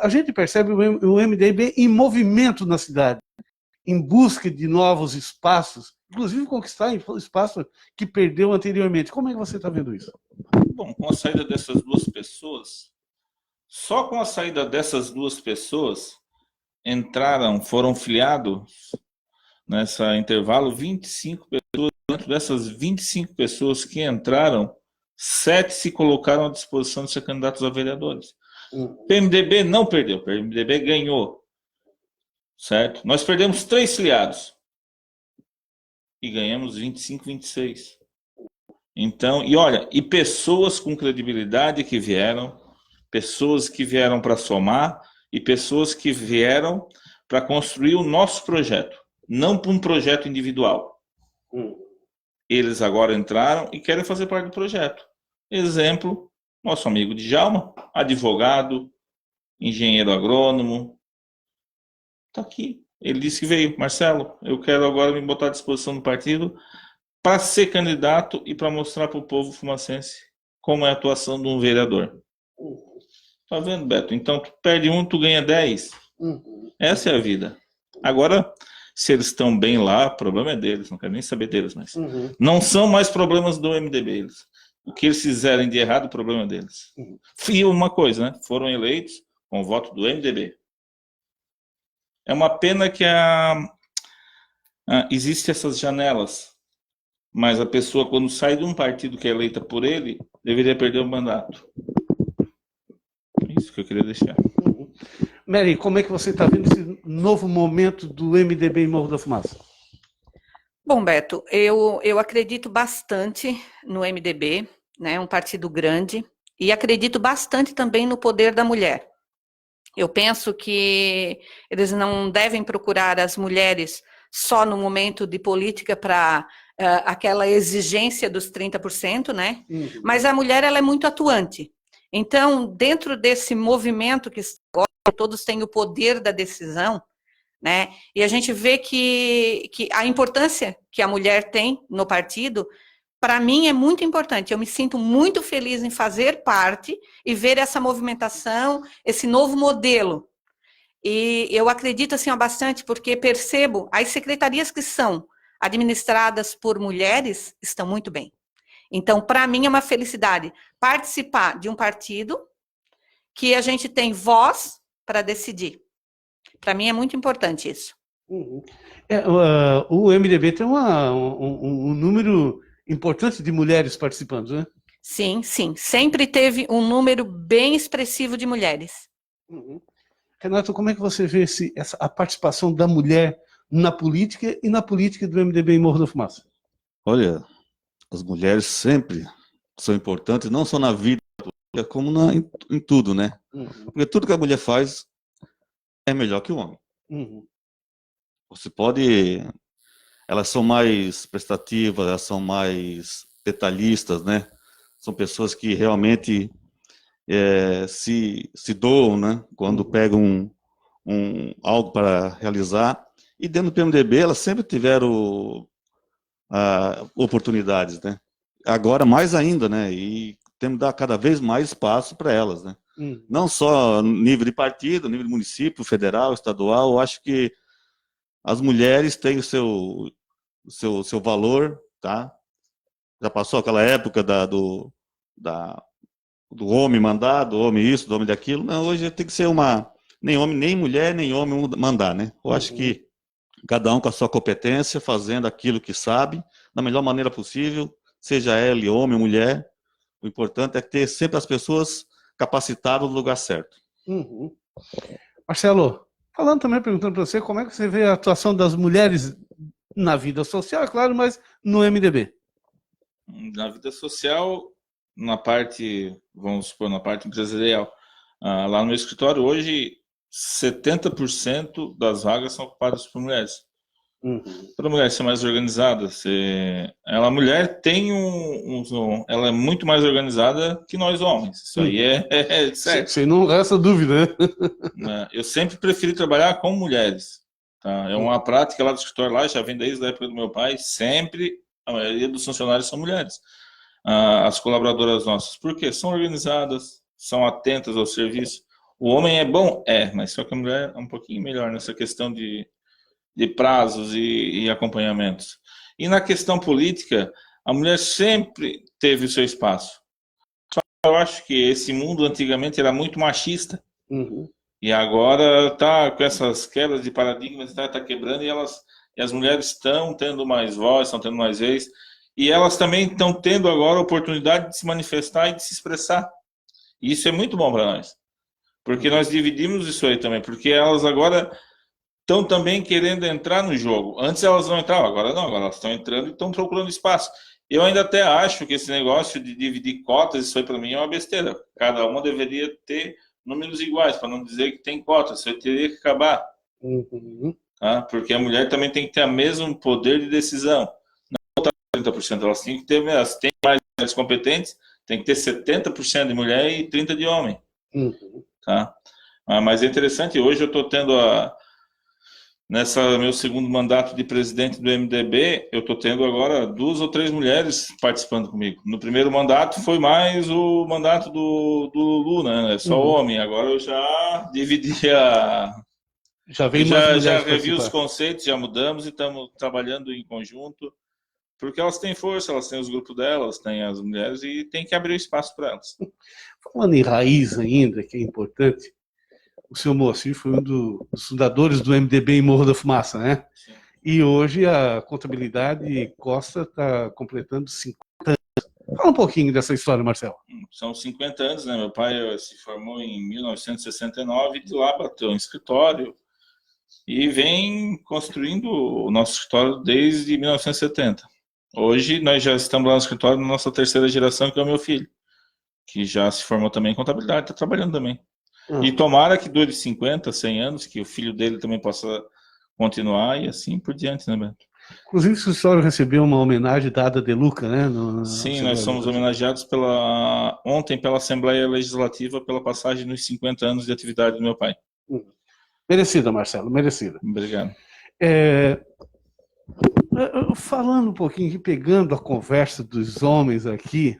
a gente percebe o MDB em movimento na cidade, em busca de novos espaços, inclusive conquistar espaço que perdeu anteriormente. Como é que você está vendo isso? Bom, com a saída dessas 2 pessoas, só com a saída dessas 2 pessoas, foram filiados nesse intervalo 25 pessoas. Dentro dessas 25 pessoas que entraram, 7 se colocaram à disposição de ser candidatos a vereadores. O PMDB não perdeu, o PMDB ganhou. Certo? Nós perdemos 3 filiados e ganhamos 25, 26. Então, e pessoas com credibilidade que vieram, pessoas que vieram para somar e pessoas que vieram para construir o nosso projeto, não para um projeto individual. Eles agora entraram e querem fazer parte do projeto. Exemplo, nosso amigo Djalma, advogado, engenheiro agrônomo, está aqui. Ele disse que veio. Marcelo, eu quero agora me botar à disposição do partido para ser candidato e para mostrar para o povo fumacense como é a atuação de um vereador. Tá vendo, Beto? Então, tu perde 1, tu ganha 10. Essa é a vida. Agora, se eles estão bem lá, o problema é deles. Não quero nem saber deles, mas não são mais problemas do MDB. O que eles fizerem de errado, o problema é deles. E uma coisa, né? Foram eleitos com o voto do MDB. É uma pena que existem essas janelas, mas a pessoa, quando sai de um partido que é eleita por ele, deveria perder o mandato. É isso que eu queria deixar. Mary, como é que você está vendo esse novo momento do MDB em Morro da Fumaça? Bom, Beto, eu acredito bastante no MDB, né, um partido grande, e acredito bastante também no poder da mulher. Eu penso que eles não devem procurar as mulheres só no momento de política para aquela exigência dos 30%, né? Mas a mulher, ela é muito atuante. Então, dentro desse movimento que agora todos têm o poder da decisão, né? E a gente vê que a importância que a mulher tem no partido, para mim, é muito importante. Eu me sinto muito feliz em fazer parte e ver essa movimentação, esse novo modelo. E eu acredito assim bastante, porque percebo as secretarias que são administradas por mulheres estão muito bem. Então, para mim, é uma felicidade participar de um partido que a gente tem voz para decidir. Para mim, é muito importante isso. O MDB tem um número importante de mulheres participando, né? Sim, sim. Sempre teve um número bem expressivo de mulheres. Renato, como é que você vê a participação da mulher na política e na política do MDB em Morro da Fumaça? Olha, as mulheres sempre são importantes, não só na vida, como em tudo, né? Porque tudo que a mulher faz é melhor que o homem. Você pode... Elas são mais prestativas, elas são mais detalhistas, né? São pessoas que realmente se doam, né? Quando pegam algo para realizar. E dentro do PMDB, elas sempre tiveram oportunidades, né? Agora, mais ainda, né? E temos que dar cada vez mais espaço para elas, né? Não só no nível de partido, nível de município, federal, estadual. Eu acho que as mulheres têm o seu valor, tá? Já passou aquela época do homem mandar, do homem isso, do homem daquilo. Não, hoje tem que ser nem homem, nem mulher, nem homem mandar, né? Eu acho que cada um com a sua competência, fazendo aquilo que sabe, da melhor maneira possível, seja ele homem ou mulher. O importante é ter sempre as pessoas capacitadas no lugar certo. Uhum. Marcelo, falando também, perguntando para você, como é que você vê a atuação das mulheres na vida social, é claro, mas no MDB? Na vida social, na parte, vamos supor, na parte empresarial, lá no meu escritório, hoje, 70% das vagas são ocupadas por mulheres. Para a mulher ser mais organizada, a mulher tem ela é muito mais organizada que nós homens. Isso aí é certo. Sem não resta dúvida, né? Eu sempre preferi trabalhar com mulheres. Tá? É uma prática lá do escritório, lá já vem desde a época do meu pai. Sempre a maioria dos funcionários são mulheres. As colaboradoras nossas, porque são organizadas, são atentas ao serviço. O homem é bom? mas só que a mulher é um pouquinho melhor nessa questão de prazos e acompanhamentos. E na questão política, a mulher sempre teve o seu espaço. Só que eu acho que esse mundo antigamente era muito machista. E agora está com essas quebras de paradigmas, está quebrando, e as mulheres estão tendo mais voz, estão tendo mais vez, e elas também estão tendo agora a oportunidade de se manifestar e de se expressar. E isso é muito bom para nós. Porque nós dividimos isso aí também, porque elas agora estão também querendo entrar no jogo. Antes elas não entravam, agora não, agora elas estão entrando e estão procurando espaço. Eu ainda até acho que esse negócio de dividir cotas, isso aí para mim é uma besteira. Cada uma deveria ter números iguais, para não dizer que tem cotas, isso aí teria que acabar. Tá? Porque a mulher também tem que ter o mesmo poder de decisão. Não 30%, elas têm que ter, elas têm mais mulheres competentes, tem que ter 70% de mulher e 30% de homem. Tá? Mas é interessante, hoje eu estou tendo nessa meu segundo mandato de presidente do MDB, eu estou tendo agora 2 ou 3 mulheres participando comigo. No primeiro mandato foi mais o mandato do Lulu, né? Só homem. Agora eu já dividi Já vem mais mulheres já revi os conceitos, já mudamos e estamos trabalhando em conjunto, porque elas têm força, elas têm os grupos delas, têm as mulheres e tem que abrir espaço para elas. Falando em raiz ainda, que é importante, o senhor Moacir foi um dos fundadores do MDB em Morro da Fumaça, né? Sim. E hoje a Contabilidade Costa está completando 50 anos. Fala um pouquinho dessa história, Marcelo. São 50 anos, né? Meu pai se formou em 1969 e de lá bateu em escritório e vem construindo o nosso escritório desde 1970. Hoje nós já estamos lá no escritório na nossa terceira geração, que é o meu filho, que já se formou também em contabilidade, está trabalhando também. E tomara que dure 50, 100 anos, que o filho dele também possa continuar e assim por diante, né, Beto? Inclusive, o senhor recebeu uma homenagem da Ada De Luca, né? Sim, nós somos homenageados ontem pela Assembleia Legislativa pela passagem nos 50 anos de atividade do meu pai. Merecida, Marcelo, merecida. Obrigado. Falando um pouquinho aqui, pegando a conversa dos homens aqui,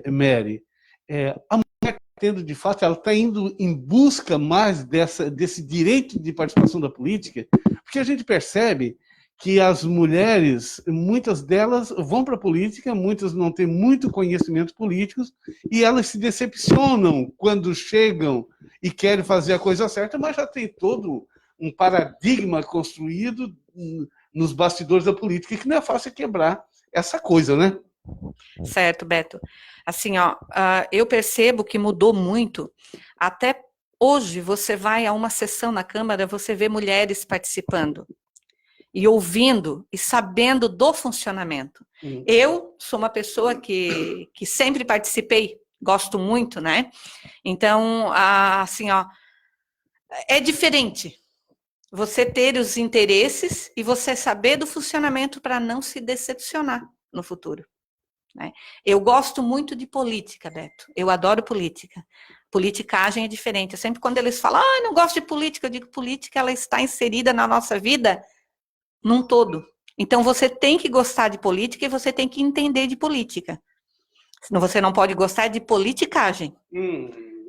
Mary, a mulher tendo, de fato, ela está indo em busca mais desse direito de participação da política, porque a gente percebe que as mulheres, muitas delas vão para a política, muitas não têm muito conhecimento político, e elas se decepcionam quando chegam e querem fazer a coisa certa, mas já tem todo um paradigma construído nos bastidores da política, que não é fácil quebrar essa coisa, né? Certo, Beto. Assim, eu percebo que mudou muito. Até hoje, você vai a uma sessão na Câmara, você vê mulheres participando e ouvindo e sabendo do funcionamento. Eu sou uma pessoa que sempre participei, gosto muito, né? Então, assim, é diferente você ter os interesses e você saber do funcionamento para não se decepcionar no futuro. Né? Eu gosto muito de política, Beto. Eu adoro política. Politicagem é diferente. Sempre quando eles falam, não gosto de política, eu digo, política ela está inserida na nossa vida num todo. Então você tem que gostar de política e você tem que entender de política. Senão você não pode gostar de politicagem.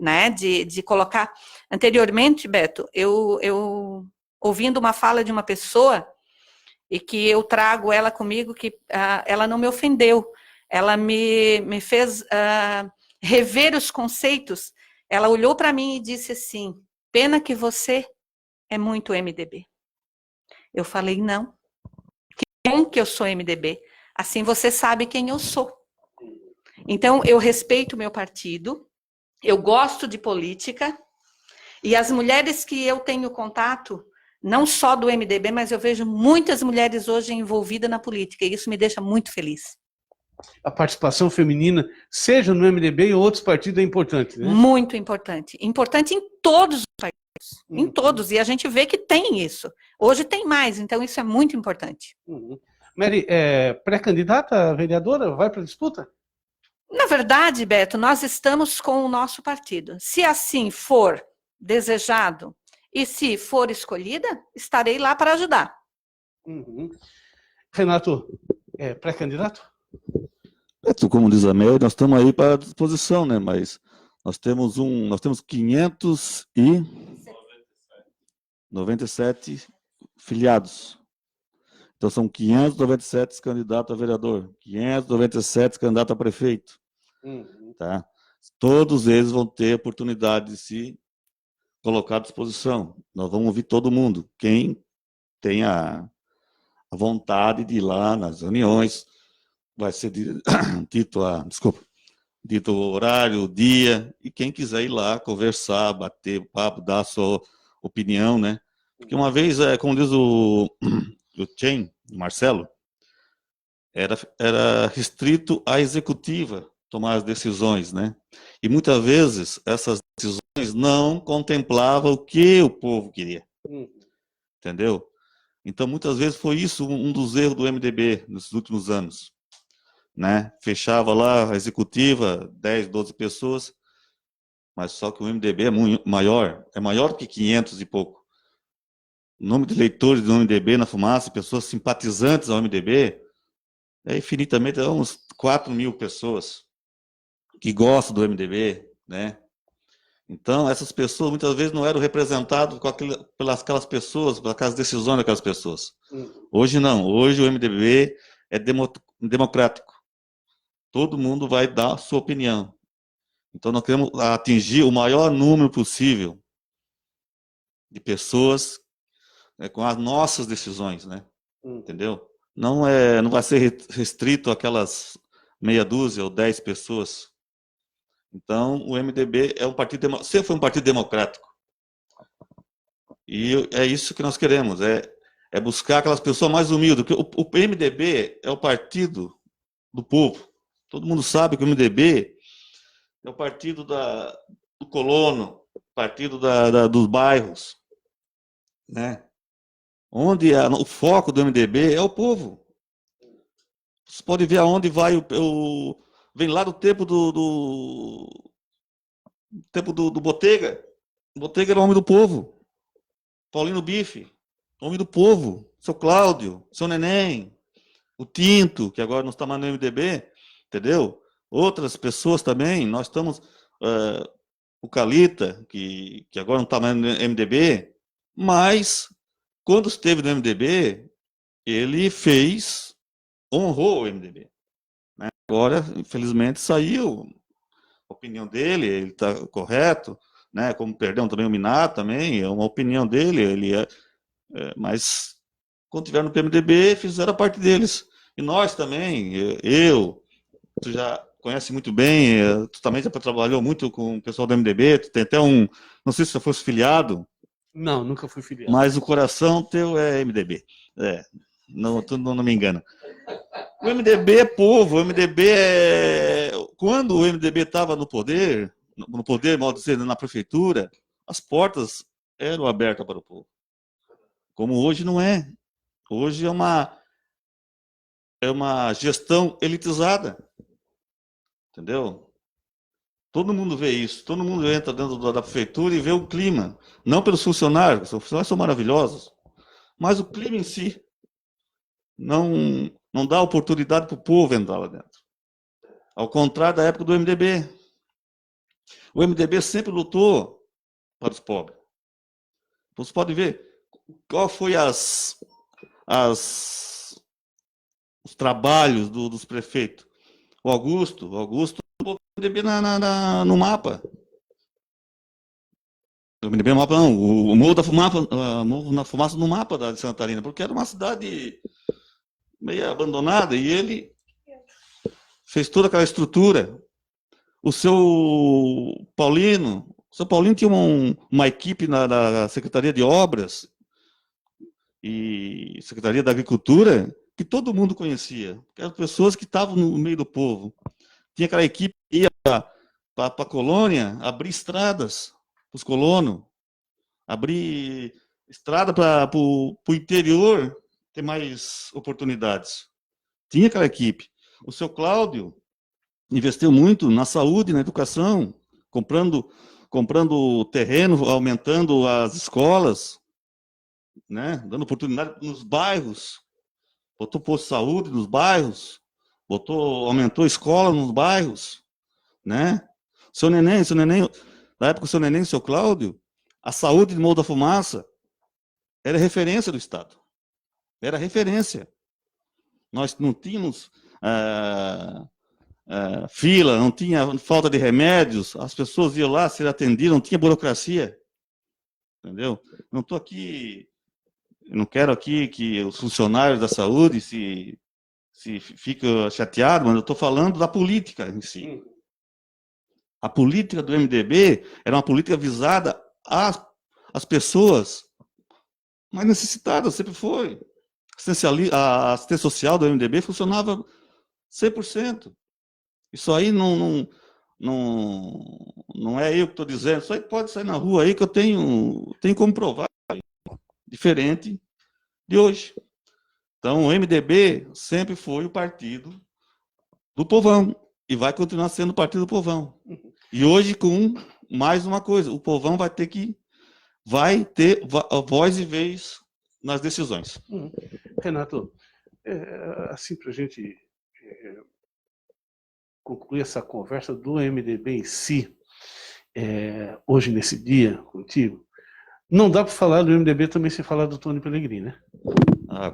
Né? De colocar. Anteriormente, Beto, eu ouvindo uma fala de uma pessoa e que eu trago ela comigo, que ela não me ofendeu. Ela me fez rever os conceitos, ela olhou para mim e disse assim, pena que você é muito MDB. Eu falei, não, que bom que eu sou MDB, assim você sabe quem eu sou. Então, eu respeito o meu partido, eu gosto de política, e as mulheres que eu tenho contato, não só do MDB, mas eu vejo muitas mulheres hoje envolvidas na política, e isso me deixa muito feliz. A participação feminina, seja no MDB e outros partidos, é importante, né? Muito importante. Importante em todos os partidos, em todos, e a gente vê que tem isso. Hoje tem mais, então isso é muito importante. Mary, pré-candidata a vereadora, vai para a disputa? Na verdade, Beto, nós estamos com o nosso partido. Se assim for desejado e se for escolhida, estarei lá para ajudar. Renato, pré-candidato? Como diz a Mary, nós estamos aí para disposição, né? Mas nós temos 597 filiados. Então são 597 candidatos a vereador, 597 candidatos a prefeito. Tá? Todos eles vão ter oportunidade de se colocar à disposição. Nós vamos ouvir todo mundo. Quem tem a vontade de ir lá nas reuniões, vai ser dito o horário, o dia, e quem quiser ir lá conversar, bater papo, dar a sua opinião, né? Porque uma vez, como diz o Marcelo, era restrito à executiva tomar as decisões, né? E muitas vezes essas decisões não contemplavam o que o povo queria. Entendeu? Então, muitas vezes foi isso um dos erros do MDB nos últimos anos. Né? Fechava lá a executiva, 10, 12 pessoas, mas só que o MDB é maior que 500 e pouco. O número de eleitores do MDB na Fumaça, pessoas simpatizantes ao MDB, é infinitamente, uns 4 mil pessoas que gostam do MDB, né? Então, essas pessoas muitas vezes não eram representadas pelas aquelas pessoas, pelas decisões daquelas pessoas. Hoje não, hoje o MDB é democrático. Todo mundo vai dar a sua opinião. Então, nós queremos atingir o maior número possível de pessoas com as nossas decisões, né? Entendeu? Não vai ser restrito àquelas meia dúzia ou 10 pessoas. Então, o MDB é um partido, sempre foi um partido democrático. E é isso que nós queremos, é buscar aquelas pessoas mais humildes. Porque o MDB é o partido do povo. Todo mundo sabe que o MDB é o partido do colono, partido dos bairros, né? Onde o foco do MDB é o povo. Você pode ver aonde vai vem lá do tempo do Botega. O Botega era o homem do povo. Paulino Bife, homem do povo. Seu Cláudio, seu Neném, o Tinto, que agora não está mais no MDB, entendeu? Outras pessoas também. Nós estamos... o Calita, que agora não está mais no MDB, mas quando esteve no MDB, ele honrou o MDB. Né? Agora, infelizmente, saiu a opinião dele, ele está correto, né? Como perdeu também o Minato, também, é uma opinião dele, mas quando estiver no PMDB, fizeram a parte deles. E nós também, tu já conhece muito bem, tu também já trabalhou muito com o pessoal do MDB, tu tem até não sei se você fosse filiado. Não, nunca fui filiado. Mas o coração teu é MDB. Tu não me engana. O MDB é povo, o MDB Quando o MDB estava no poder, modo de dizer, na prefeitura, as portas eram abertas para o povo. Como hoje não é. Hoje é uma gestão elitizada. Entendeu? Todo mundo vê isso. Todo mundo entra dentro da prefeitura e vê o clima. Não pelos funcionários, os funcionários são maravilhosos, mas o clima em si não dá oportunidade para o povo entrar lá dentro. Ao contrário da época do MDB. O MDB sempre lutou para os pobres. Você pode ver qual foi os trabalhos dos prefeitos. O Augusto MDB no mapa. O MDB no mapa não, o Morro da Fumaça, Morro na Fumaça no mapa de Santa Catarina, porque era uma cidade meio abandonada e ele fez toda aquela estrutura. O seu Paulino tinha uma equipe na Secretaria de Obras e Secretaria da Agricultura que todo mundo conhecia, que eram pessoas que estavam no meio do povo. Tinha aquela equipe que ia para a colônia abrir estradas para os colonos, abrir estrada para o interior ter mais oportunidades. Tinha aquela equipe. O seu Cláudio investiu muito na saúde, na educação, comprando terreno, aumentando as escolas, né, dando oportunidade nos bairros, botou posto de saúde nos bairros, aumentou a escola nos bairros, né? Seu Neném, na época do seu Neném, seu Cláudio, a saúde de Morro da Fumaça era referência do Estado. Era referência. Nós não tínhamos fila, não tinha falta de remédios, as pessoas iam lá ser atendidas, não tinha burocracia. Entendeu? Não estou aqui, não quero aqui que os funcionários da saúde se fiquem chateados, mas eu estou falando da política em si. A política do MDB era uma política visada às pessoas mais necessitadas, sempre foi. A assistência social do MDB funcionava 100%. Isso aí não é eu que estou dizendo, isso aí pode sair na rua aí que eu tenho como provar, diferente de hoje. Então, o MDB sempre foi o partido do povão e vai continuar sendo o partido do povão. E hoje, com mais uma coisa, o povão vai ter voz e vez nas decisões. Renato, assim, para a gente concluir essa conversa do MDB em si, hoje, nesse dia, contigo, não dá para falar do MDB também sem falar do Tony Pellegrini, né?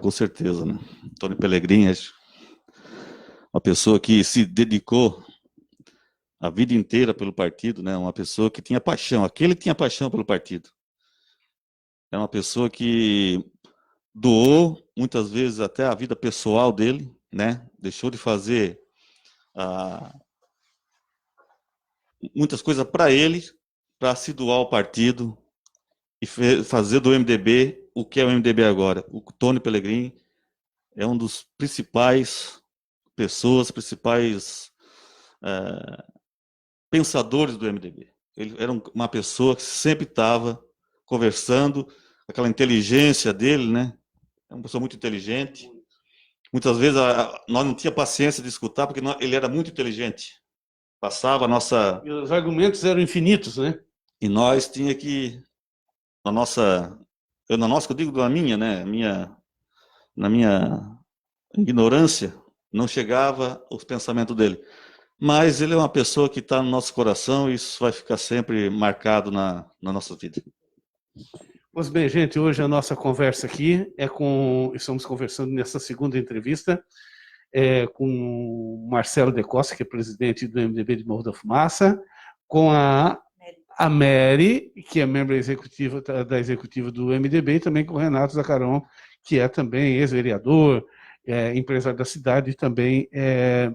Com certeza, né? Tony Pellegrini é uma pessoa que se dedicou a vida inteira pelo partido, né? Uma pessoa que tinha paixão, aquele que tinha paixão pelo partido. É uma pessoa que doou, muitas vezes, até a vida pessoal dele, né? Deixou de fazer muitas coisas para ele, para se doar ao partido e fazer do MDB o que é o MDB agora. O Tony Pellegrini é um dos principais pensadores do MDB. Ele era uma pessoa que sempre estava conversando, aquela inteligência dele, né? É uma pessoa muito inteligente. Muitas vezes nós não tínhamos paciência de escutar, porque ele era muito inteligente. Passava a nossa... E os argumentos eram infinitos, né? E nós tinha que... Eu digo na minha, né? Na minha ignorância, não chegava os pensamentos dele. Mas ele é uma pessoa que está no nosso coração e isso vai ficar sempre marcado na nossa vida. Pois bem, gente, hoje a nossa conversa aqui estamos conversando nessa segunda entrevista com o Marcelo De Costa, que é presidente do MDB de Morro da Fumaça, com a Mary, que é membro da executiva do MDB, e também com o Renato Zacaron, que é também ex-vereador, empresário da cidade e também é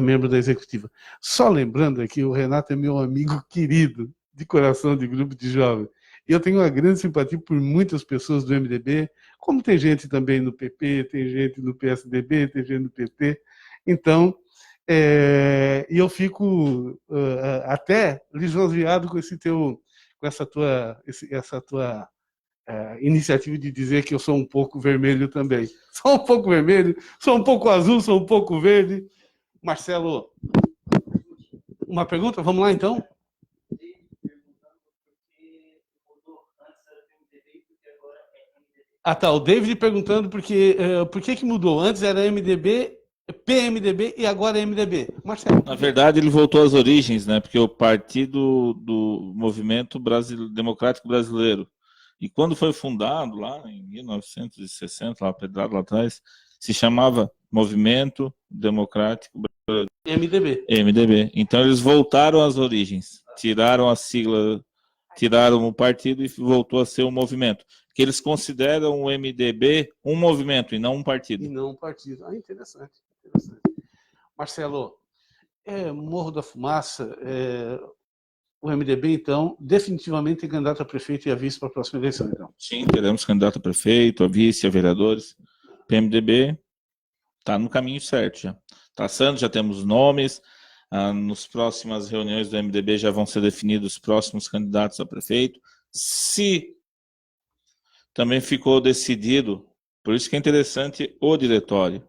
membro da executiva. Só lembrando aqui, o Renato é meu amigo querido, de coração, de grupo de jovens. E eu tenho uma grande simpatia por muitas pessoas do MDB, como tem gente também no PP, tem gente no PSDB, tem gente no PT. Então, e eu fico até lisonjeado com essa tua iniciativa de dizer que eu sou um pouco vermelho também. Sou um pouco vermelho, sou um pouco azul, sou um pouco verde. Marcelo, uma pergunta? Vamos lá, então? Tá, o David perguntando por que mudou. Antes era MDB, PMDB e agora é MDB. Marcelo. Na verdade, ele voltou às origens, né? Porque o partido do Movimento Democrático Brasileiro. E quando foi fundado, lá em 1960, lá pedrado lá atrás, se chamava Movimento Democrático MDB. MDB. Então eles voltaram às origens, tiraram a sigla, tiraram o partido e voltou a ser um movimento. Que eles consideram o MDB um movimento e não um partido. E não um partido. Ah, interessante. Interessante. Marcelo, Morro da Fumaça, o MDB, então, definitivamente tem candidato a prefeito e a vice para a próxima eleição, então. Sim, teremos candidato a prefeito, a vice, a vereadores. PMDB está no caminho certo já. Traçando, já temos nomes. Nas próximas reuniões do MDB já vão ser definidos os próximos candidatos a prefeito. Se também ficou decidido, por isso que é interessante o diretório.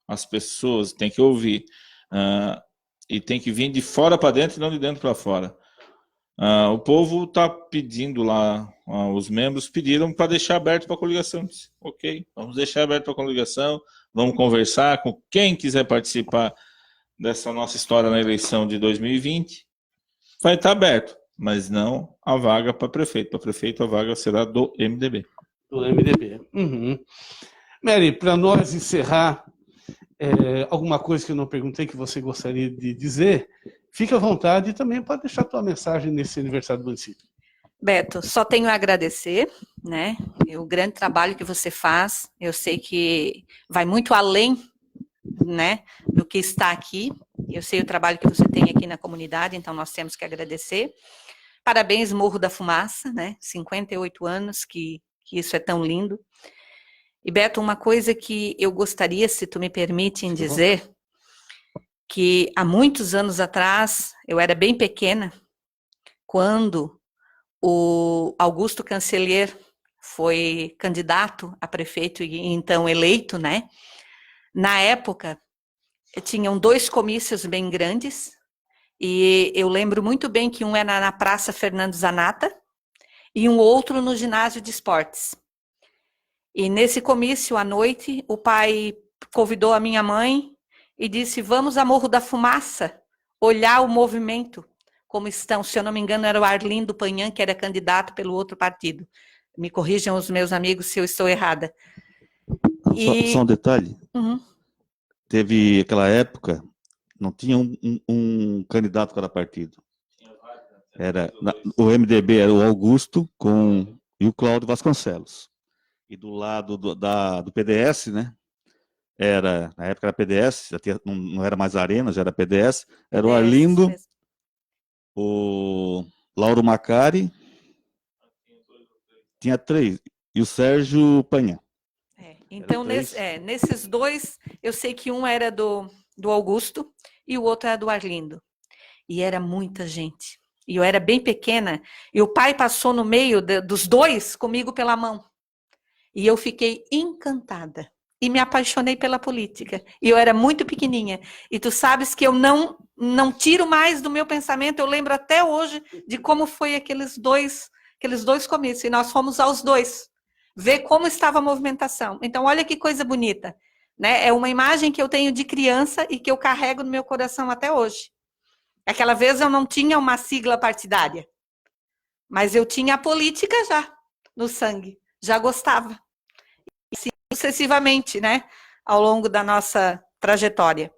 As pessoas têm que ouvir e tem que vir de fora para dentro e não de dentro para fora. O povo está pedindo lá, os membros pediram para deixar aberto para a coligação. Disse, ok, vamos deixar aberto para a coligação, vamos conversar com quem quiser participar dessa nossa história na eleição de 2020. Vai estar aberto, mas não a vaga para prefeito. Para prefeito a vaga será do MDB. Do MDB. Uhum. Mary, para nós encerrar, alguma coisa que eu não perguntei que você gostaria de dizer, fique à vontade e também pode deixar a tua mensagem nesse aniversário do município. Beto, só tenho a agradecer, né, o grande trabalho que você faz. Eu sei que vai muito além, né, do que está aqui. Eu sei o trabalho que você tem aqui na comunidade, então nós temos que agradecer. Parabéns, Morro da Fumaça, né, 58 anos, que isso é tão lindo. E, Beto, uma coisa que eu gostaria, se tu me permite dizer, que há muitos anos atrás, eu era bem pequena, quando o Augusto Cancellier foi candidato a prefeito e então eleito, né? Na época, tinham 2 comícios bem grandes, e eu lembro muito bem que um era na Praça Fernando Zanata e um outro no ginásio de esportes. E nesse comício, à noite, o pai convidou a minha mãe e disse, vamos a Morro da Fumaça, olhar o movimento, como estão. Se eu não me engano, era o Arlindo Panhan, que era candidato pelo outro partido. Me corrijam os meus amigos se eu estou errada. Só um detalhe. Uhum. Teve aquela época, não tinha um candidato para partido. O MDB era o Augusto e o Cláudio Vasconcelos. E do lado do PDS, né? Na época era PDS, não era mais Arena, já era PDS, era o Arlindo, o Lauro Macari, tinha 3, e o Sérgio Panhan. Então, nesses 2, eu sei que um era do Augusto e o outro era do Arlindo. E era muita gente. E eu era bem pequena, e o pai passou no meio dos 2 comigo pela mão. E eu fiquei encantada. E me apaixonei pela política. E eu era muito pequenininha. E tu sabes que eu não tiro mais do meu pensamento. Eu lembro até hoje de como foi aqueles dois comícios. E nós fomos aos 2. Ver como estava a movimentação. Então, olha que coisa bonita. Né? É uma imagem que eu tenho de criança e que eu carrego no meu coração até hoje. Aquela vez eu não tinha uma sigla partidária. Mas eu tinha a política já no sangue. Já gostava. E sucessivamente, né? Ao longo da nossa trajetória.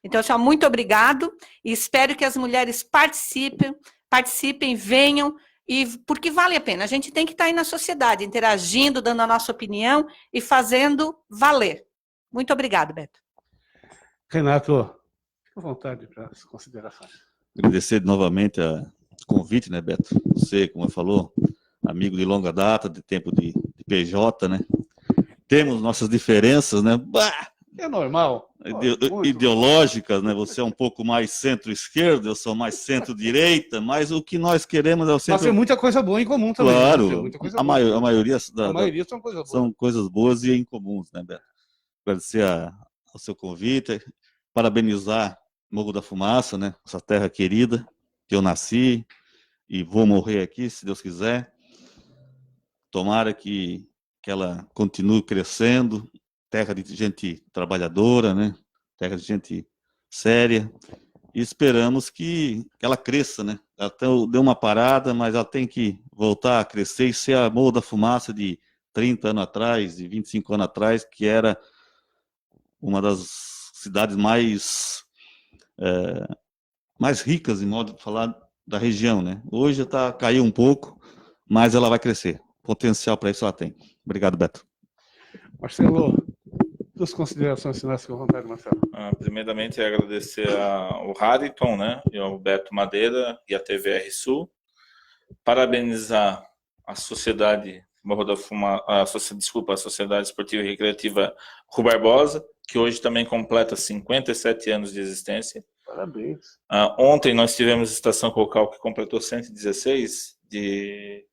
Então, senhor, muito obrigado. E espero que as mulheres participem, venham. Porque vale a pena. A gente tem que estar aí na sociedade, interagindo, dando a nossa opinião e fazendo valer. Muito obrigado, Beto. Renato, fica à vontade para as considerações. Agradecer novamente o convite, né, Beto? Você, como falou, amigo de longa data, de tempo de PJ, né? Temos nossas diferenças, né? É normal. Ideológicas, né? Você é um pouco mais centro-esquerda, eu sou mais centro-direita, mas o que nós queremos é o centro... Mas tem muita coisa boa em comum também. Claro, né? a maioria são coisas boas. São coisas boas e incomuns, né, Beto? Agradecer ao seu convite, parabenizar Morro da Fumaça, né? Essa terra querida, que eu nasci e vou morrer aqui, se Deus quiser. Tomara que ela continue crescendo, terra de gente trabalhadora, né? Terra de gente séria, e esperamos que ela cresça, né? Ela deu uma parada, mas ela tem que voltar a crescer e ser a Morro da Fumaça de 30 anos atrás, de 25 anos atrás, que era uma das cidades mais mais ricas, em modo de falar, da região, né? Hoje caiu um pouco, mas ela vai crescer. Potencial para isso ela tem. Obrigado, Beto. Marcelo, duas considerações finais com vontade, Marcelo. Primeiramente, agradecer ao Hariton, né, e ao Beto Madeira e a TVR Sul. Parabenizar a Sociedade Morro da Fumaça, a Sociedade Esportiva e Recreativa Rui Barbosa, que hoje também completa 57 anos de existência. Parabéns. Ontem nós tivemos Estação Cocal, que completou 116 de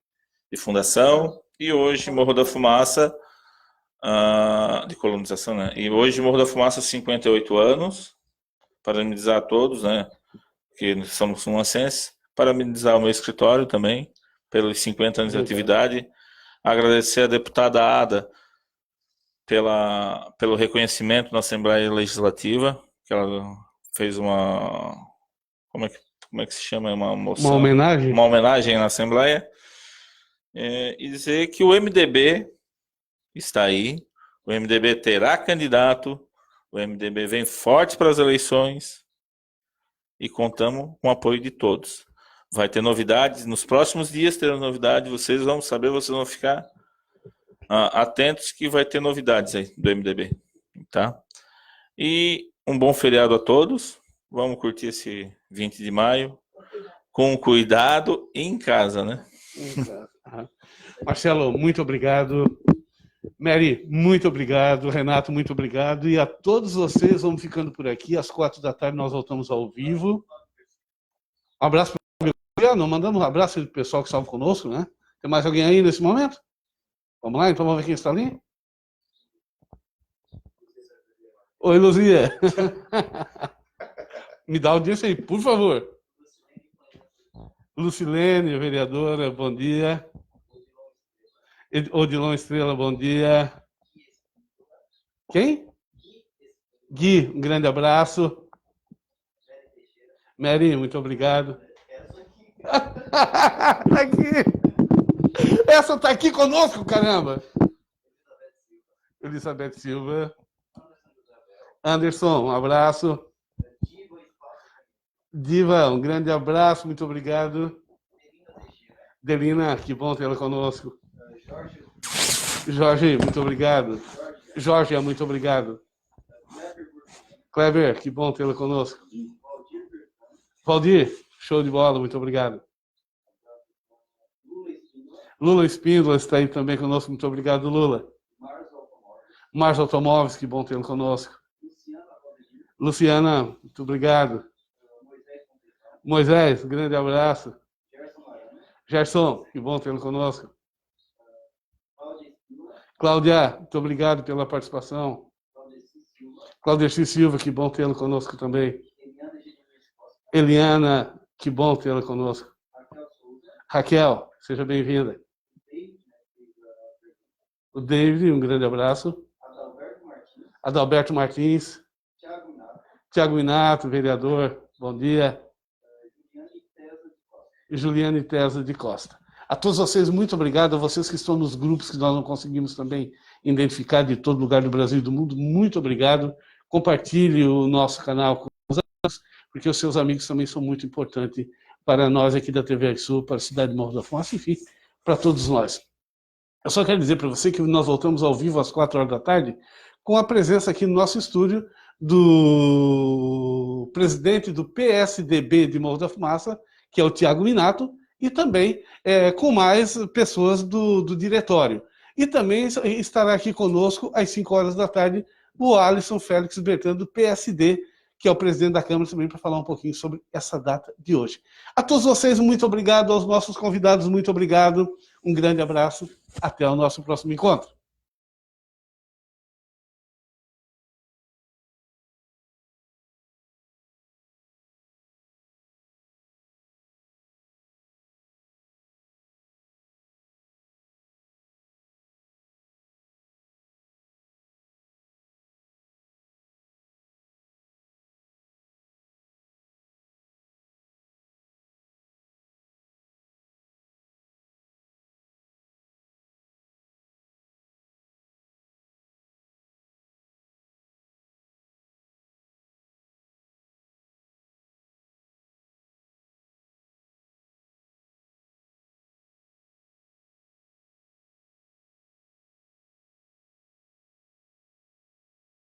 fundação, e hoje Morro da Fumaça, de colonização, né? E hoje Morro da Fumaça, 58 anos. Parabenizar a todos, né? Que somos fumacenses. Parabenizar o meu escritório também, pelos 50 anos de atividade. Agradecer a deputada Ada pelo reconhecimento na Assembleia Legislativa, que ela fez uma... Como é que se chama? Uma moção? Uma homenagem? Uma homenagem na Assembleia. E dizer que o MDB está aí, o MDB terá candidato, o MDB vem forte para as eleições e contamos com o apoio de todos. Vai ter novidades, nos próximos dias terão novidades, vocês vão saber, vocês vão ficar atentos que vai ter novidades aí do MDB, tá? E um bom feriado a todos, vamos curtir esse 20 de maio com cuidado em casa, né? Marcelo, muito obrigado. Mary, muito obrigado. Renato, muito obrigado. E a todos vocês, vamos ficando por aqui. Às 4h nós voltamos ao vivo. Um abraço para o não mandamos um abraço para o pessoal que estava conosco, né? Tem mais alguém aí nesse momento? Vamos lá, então vamos ver quem está ali. Oi, Luzia. Me dá audiência aí, por favor. Lucilene, vereadora, bom dia. Odilon Estrela, bom dia. Quem? Gui, um grande abraço. Mary, muito obrigado. Tá aqui. Essa tá aqui conosco, caramba. Elizabeth Silva. Anderson, um abraço. Diva, um grande abraço, muito obrigado. Delina, que bom tê-la conosco. Jorge, muito obrigado. Jorge, muito obrigado. Kleber, que bom tê-la conosco. Valdir, show de bola, muito obrigado. Lula Espíndola está aí também conosco, muito obrigado, Lula. Mars Automóveis, que bom tê-lo conosco. Luciana, muito obrigado. Moisés, um grande abraço. Gerson, que bom tê-lo conosco. Cláudia, muito obrigado pela participação. Claudeci Silva, que bom tê-lo conosco também. Eliana, que bom tê-la conosco. Raquel, seja bem-vinda. O David, um grande abraço. Adalberto Martins. Tiago Inato, vereador, bom dia. E Juliane Tesa de Costa. A todos vocês, muito obrigado. A vocês que estão nos grupos que nós não conseguimos também identificar de todo lugar do Brasil e do mundo, muito obrigado. Compartilhe o nosso canal com os amigos, porque os seus amigos também são muito importantes para nós aqui da TV Sul, para a cidade de Morro da Fumaça, enfim, para todos nós. Eu só quero dizer para você que nós voltamos ao vivo às 4h com a presença aqui no nosso estúdio do presidente do PSDB de Morro da Fumaça, que é o Tiago Minato, e também com mais pessoas do diretório. E também estará aqui conosco, às 5h o Alisson Félix Bertrand, do PSD, que é o presidente da Câmara também, para falar um pouquinho sobre essa data de hoje. A todos vocês, muito obrigado. Aos nossos convidados, muito obrigado. Um grande abraço. Até o nosso próximo encontro.